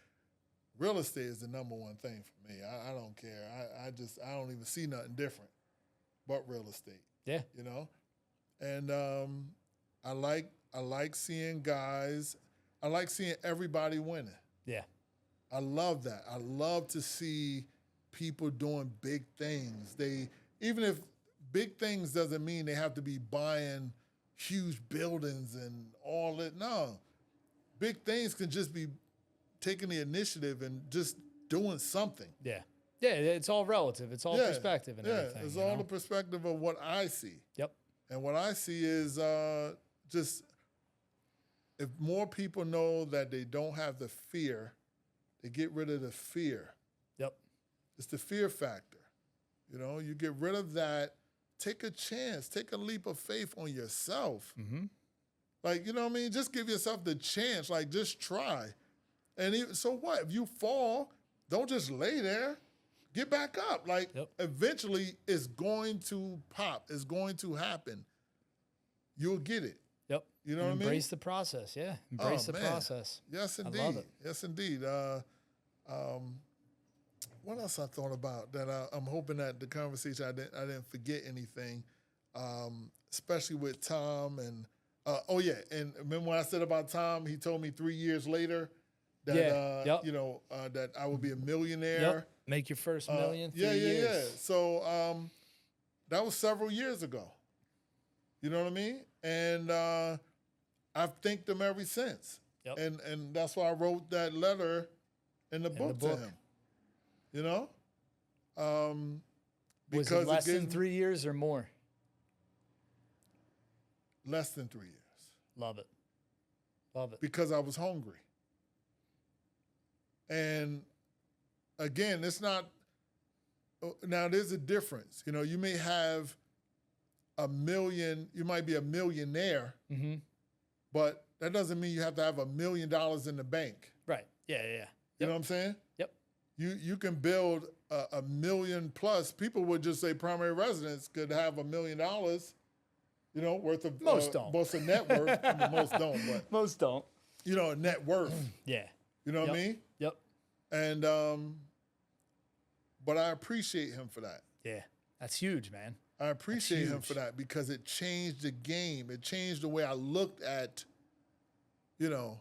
Speaker 2: real estate is the number one thing for me. I don't care. I don't even see nothing different but real estate.
Speaker 1: Yeah.
Speaker 2: You know? And I like seeing guys, I like seeing everybody winning.
Speaker 1: Yeah.
Speaker 2: I love that. I love to see people doing big things. Even if big things doesn't mean they have to be buying huge buildings and all that. No, big things can just be taking the initiative and just doing something.
Speaker 1: Yeah. Yeah, it's all relative. It's all perspective and everything.
Speaker 2: Yeah, it's all the perspective of what I see.
Speaker 1: Yep.
Speaker 2: And what I see is just if more people know that they don't have the fear, they get rid of the fear.
Speaker 1: Yep.
Speaker 2: It's the fear factor. You know, you get rid of that. Take a chance. Take a leap of faith on yourself.
Speaker 1: Mm-hmm.
Speaker 2: Like, you know what I mean? Just give yourself the chance. Like, just try. And so what? If you fall, don't just lay there. Get back up. Like, eventually it's going to pop. It's going to happen. You'll get it.
Speaker 1: Yep.
Speaker 2: You know what I mean?
Speaker 1: Embrace the process. Yeah. Embrace the process.
Speaker 2: Yes, indeed.
Speaker 1: I love it.
Speaker 2: Yes, indeed. What else I thought about that? I'm hoping that the conversation I didn't forget anything, especially with Tom and and remember when I said about Tom? He told me 3 years later that that I would be a millionaire.
Speaker 1: Yep. Make your first million. 3 years.
Speaker 2: Yeah. So that was several years ago. You know what I mean? And I've thanked him ever since.
Speaker 1: Yep.
Speaker 2: And that's why I wrote that letter in the book to him. You know?
Speaker 1: Was it less than 3 years or more?
Speaker 2: Less than 3 years.
Speaker 1: Love it. Love it.
Speaker 2: Because I was hungry. And again, it's not, now there's a difference. You know, you may have $1 million, you might be a millionaire, but that doesn't mean you have to have $1 million in the bank.
Speaker 1: Right. Yeah.
Speaker 2: You know what I'm saying?
Speaker 1: Yep.
Speaker 2: You can build a million plus. People would just say primary residence could have $1 million, you know, worth of
Speaker 1: most don't.
Speaker 2: Most of net worth. I mean, most don't, but
Speaker 1: most don't.
Speaker 2: You know, net worth.
Speaker 1: Yeah.
Speaker 2: You know what I mean?
Speaker 1: Yep.
Speaker 2: And but I appreciate him for that.
Speaker 1: Yeah, that's huge, man.
Speaker 2: I appreciate him for that because it changed the game. It changed the way I looked at, you know,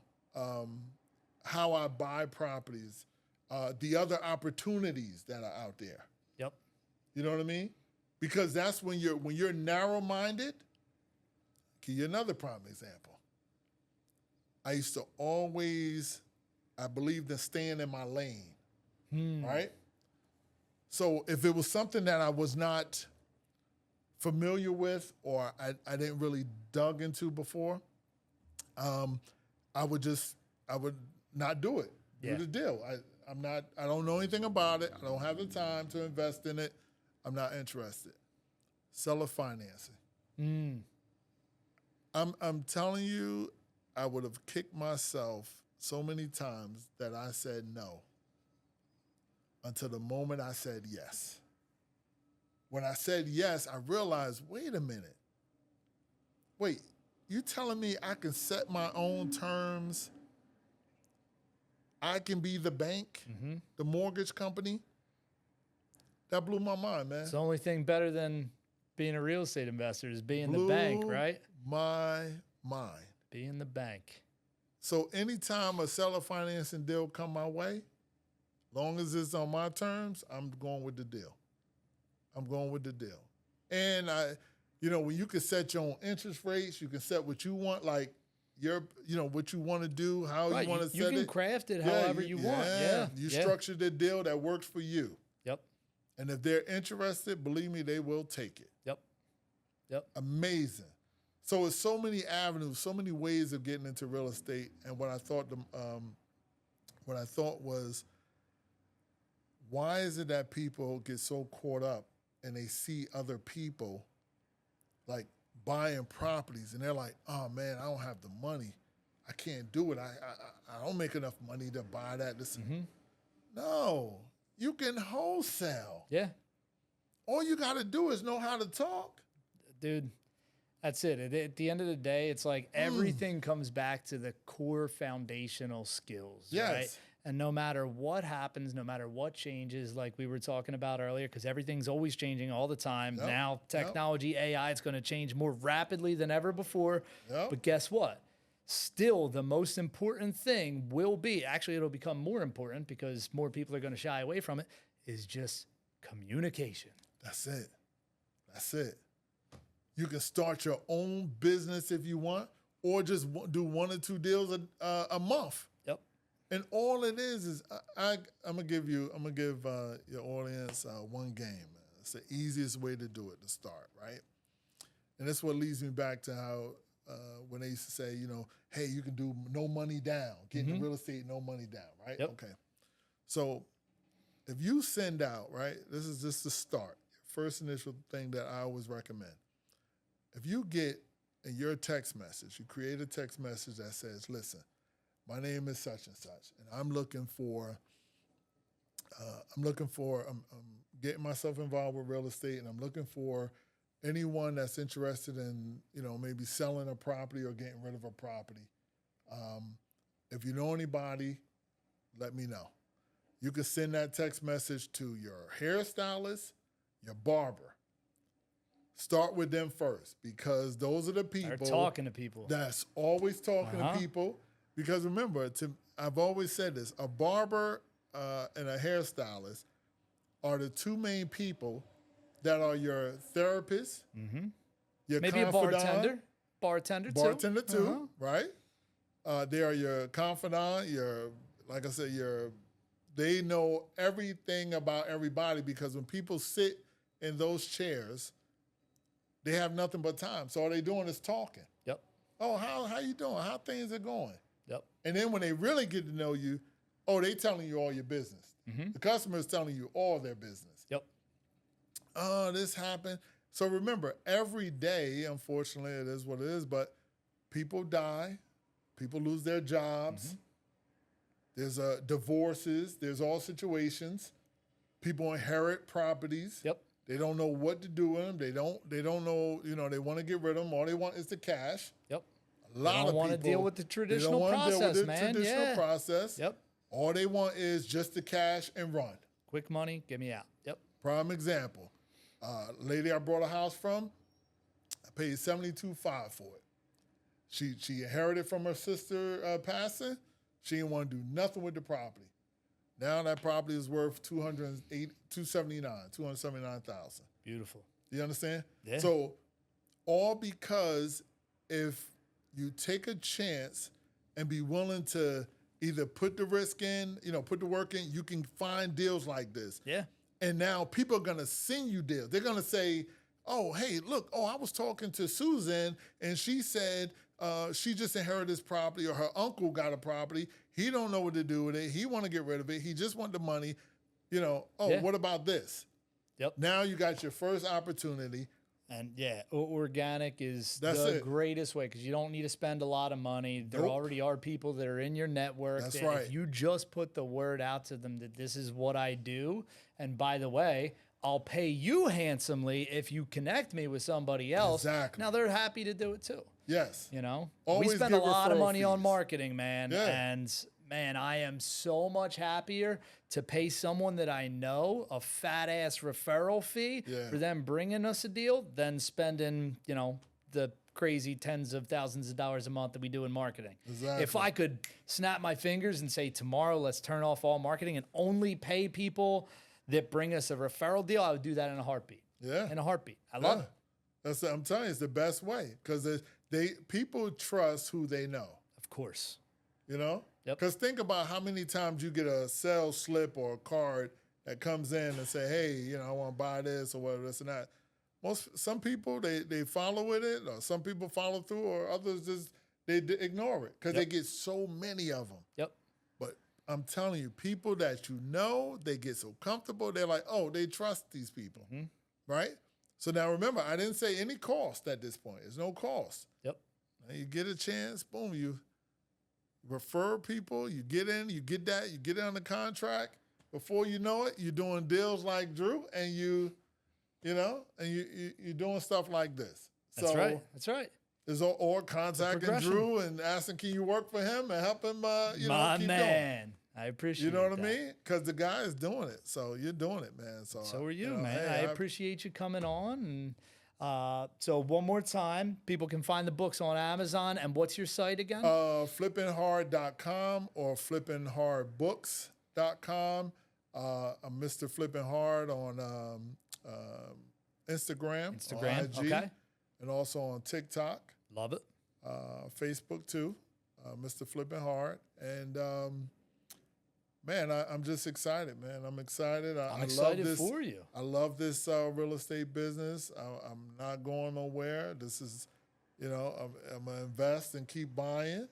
Speaker 2: how I buy properties. The other opportunities that are out there.
Speaker 1: Yep.
Speaker 2: You know what I mean? Because that's when you're narrow-minded. Give you another prime example. I used to always, I believed in staying in my lane, right? So if it was something that I was not familiar with or I didn't really dug into before, I would not do it.
Speaker 1: Yeah.
Speaker 2: Do the deal. I don't know anything about it. I don't have the time to invest in it. I'm not interested. Seller financing. I'm telling you, I would have kicked myself so many times that I said no until the moment I said yes. When I said yes, I realized, wait a minute. Wait, you telling me I can set my own terms? I can be the bank, the mortgage company? That blew my mind, man.
Speaker 1: It's the only thing better than being a real estate investor is being the bank, right?
Speaker 2: My mind.
Speaker 1: Being the bank.
Speaker 2: So anytime a seller financing deal come my way, long as it's on my terms, I'm going with the deal. I'm going with the deal. And when you can set your own interest rates, you can set what you want, like what you want to do, how you want to set it.
Speaker 1: You can craft it however you want. Yeah.
Speaker 2: You structure the deal that works for you.
Speaker 1: Yep.
Speaker 2: And if they're interested, believe me, they will take it.
Speaker 1: Yep.
Speaker 2: Amazing. So it's so many avenues, so many ways of getting into real estate. And what I thought was, why is it that people get so caught up and they see other people like buying properties and they're like, oh man, I don't have the money. I can't do it. I don't make enough money to buy that. No, you can wholesale.
Speaker 1: Yeah.
Speaker 2: All you got to do is know how to talk.
Speaker 1: Dude, that's it. At the end of the day, it's like everything comes back to the core foundational skills, right? And no matter what happens, no matter what changes, like we were talking about earlier, because everything's always changing all the time. Now, technology, AI, it's going to change more rapidly than ever before. But guess what? Still, the most important thing will be, actually, it'll become more important because more people are going to shy away from it, is just communication.
Speaker 2: That's it. You can start your own business if you want, or just do 1 or 2 deals a month.
Speaker 1: Yep.
Speaker 2: And all it is I'm gonna give your audience one game. It's the easiest way to do it to start, right? And that's what leads me back to how when they used to say, hey, you can do no money down, get into real estate, no money down, right?
Speaker 1: Yep.
Speaker 2: Okay. So if you send out, right, this is just the start, first initial thing that I always recommend. If you get in your text message, you create a text message that says, listen, my name is such and such, and I'm getting myself involved with real estate, and I'm looking for anyone that's interested in, maybe selling a property or getting rid of a property. If you know anybody, let me know. You can send that text message to your hairstylist, your barber. Start with them first, because those are the people.
Speaker 1: They're talking to people.
Speaker 2: That's always talking to people. Because remember, I've always said this, a barber and a hairstylist are the 2 main people that are your therapist, your
Speaker 1: maybe
Speaker 2: confidant.
Speaker 1: Bartender
Speaker 2: too, right? They are your confidant, like I said, they know everything about everybody, because when people sit in those chairs, they have nothing but time. So all they doing is talking.
Speaker 1: Yep.
Speaker 2: Oh, how you doing? How things are going?
Speaker 1: Yep.
Speaker 2: And then when they really get to know you, they telling you all your business. The customer is telling you all their business.
Speaker 1: Yep.
Speaker 2: Oh, this happened. So remember, every day, unfortunately, it is what it is, but people die, people lose their jobs, there's divorces, there's all situations, people inherit properties.
Speaker 1: Yep.
Speaker 2: They don't know what to do with them. They don't know, they want to get rid of them. All they want is the cash.
Speaker 1: Yep.
Speaker 2: A lot of people
Speaker 1: want to deal with the traditional
Speaker 2: they don't
Speaker 1: process,
Speaker 2: deal with the
Speaker 1: man.
Speaker 2: traditional process.
Speaker 1: Yep.
Speaker 2: All they want is just the cash and run.
Speaker 1: Quick money, get me out. Yep.
Speaker 2: Prime example. Lady I bought a house from, I paid $72,500 for it. She inherited from her sister passing. She didn't want to do nothing with the property. Now that property is worth $279,000.
Speaker 1: Beautiful.
Speaker 2: You understand?
Speaker 1: Yeah.
Speaker 2: So all because if you take a chance and be willing to either put the risk in, put the work in, you can find deals like this.
Speaker 1: Yeah.
Speaker 2: And now people are going to send you deals. They're going to say, oh, hey, look, I was talking to Susan, and she said she just inherited this property, or her uncle got a property. He don't know what to do with it. He want to get rid of it. He just want the money. What about this?
Speaker 1: Yep.
Speaker 2: Now you got your first opportunity.
Speaker 1: And organic is
Speaker 2: That's
Speaker 1: the
Speaker 2: it.
Speaker 1: greatest way, because you don't need to spend a lot of money. There already are people that are in your network.
Speaker 2: That's
Speaker 1: that
Speaker 2: right.
Speaker 1: If you just put the word out to them that this is what I do, and by the way, I'll pay you handsomely if you connect me with somebody else.
Speaker 2: Exactly.
Speaker 1: Now they're happy to do it too.
Speaker 2: Yes.
Speaker 1: We
Speaker 2: Always
Speaker 1: spend a
Speaker 2: give
Speaker 1: lot of
Speaker 2: referral
Speaker 1: money on
Speaker 2: fees.
Speaker 1: marketing, man.
Speaker 2: Yeah.
Speaker 1: And man, I am so much happier to pay someone that I know a fat ass referral fee for them bringing us a deal than spending, the crazy tens of thousands of dollars a month that we do in marketing.
Speaker 2: Exactly.
Speaker 1: If I could snap my fingers and say tomorrow, let's turn off all marketing and only pay people that bring us a referral deal, I would do that in a heartbeat.
Speaker 2: Yeah.
Speaker 1: In a heartbeat. I love it.
Speaker 2: I'm telling you, it's the best way, because people trust who they know.
Speaker 1: Of course.
Speaker 2: Yep.
Speaker 1: Because
Speaker 2: think about how many times you get a sales slip or a card that comes in and say, hey, I want to buy this or whatever, this and that. Some people, they follow with it, or some people follow through, or others just, they ignore it because they get so many of them.
Speaker 1: Yep.
Speaker 2: But I'm telling you, people that they get so comfortable, they're like, oh, they trust these people, right? So now remember, I didn't say any cost at this point. There's no cost.
Speaker 1: Yep.
Speaker 2: Now you get a chance, boom, you refer people, you get in, you get it on the contract. Before you know it, you're doing deals like Drew, and you're doing stuff like this.
Speaker 1: That's right. That's right.
Speaker 2: Or contacting Drew and asking, can you work for him and help him,
Speaker 1: My
Speaker 2: keep
Speaker 1: man.
Speaker 2: going.
Speaker 1: I appreciate
Speaker 2: You know what
Speaker 1: that.
Speaker 2: I mean? Because the guy is doing it. So you're doing it, man.
Speaker 1: So are you, man.
Speaker 2: hey,
Speaker 1: I appreciate you coming on. And so one more time, people can find the books on Amazon. And what's your site again?
Speaker 2: Flippinghard.com or flippinghardbooks.com. I'm Mr. Flippin' Hard on Instagram, on IG,
Speaker 1: okay.
Speaker 2: and also on TikTok,
Speaker 1: Love it.
Speaker 2: Facebook too, Mr. Flippin' Hard. And man, I'm just excited, man. I'm excited.
Speaker 1: I'm
Speaker 2: I
Speaker 1: excited
Speaker 2: love this,
Speaker 1: for you.
Speaker 2: I love this real estate business. I'm not going nowhere. This is, I'm going to invest and keep buying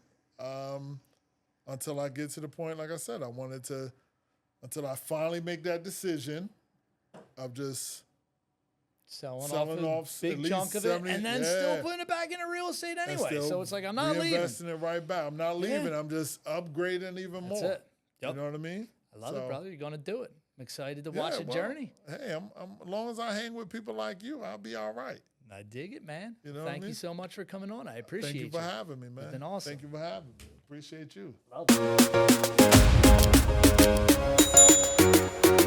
Speaker 2: until I get to the point, like I said, until I finally make that decision of just
Speaker 1: selling
Speaker 2: off
Speaker 1: off a big
Speaker 2: at least
Speaker 1: chunk of
Speaker 2: 70,
Speaker 1: it, and then still putting it back into real estate
Speaker 2: and
Speaker 1: anyway.
Speaker 2: still
Speaker 1: So it's like, I'm not leaving.
Speaker 2: reinvesting it right back. I'm not leaving. I'm just upgrading even
Speaker 1: That's
Speaker 2: more.
Speaker 1: it. Yep.
Speaker 2: You know what I mean?
Speaker 1: I love it, brother. You're going to do it. I'm excited to watch the
Speaker 2: well,
Speaker 1: journey.
Speaker 2: Hey, as long as I hang with people like you, I'll be all right.
Speaker 1: I dig it, man.
Speaker 2: You know what I
Speaker 1: Thank you
Speaker 2: mean?
Speaker 1: so much for coming on. I appreciate
Speaker 2: Thank you for having me, man.
Speaker 1: It's been awesome.
Speaker 2: Thank you for having me. Appreciate you.
Speaker 1: Love it.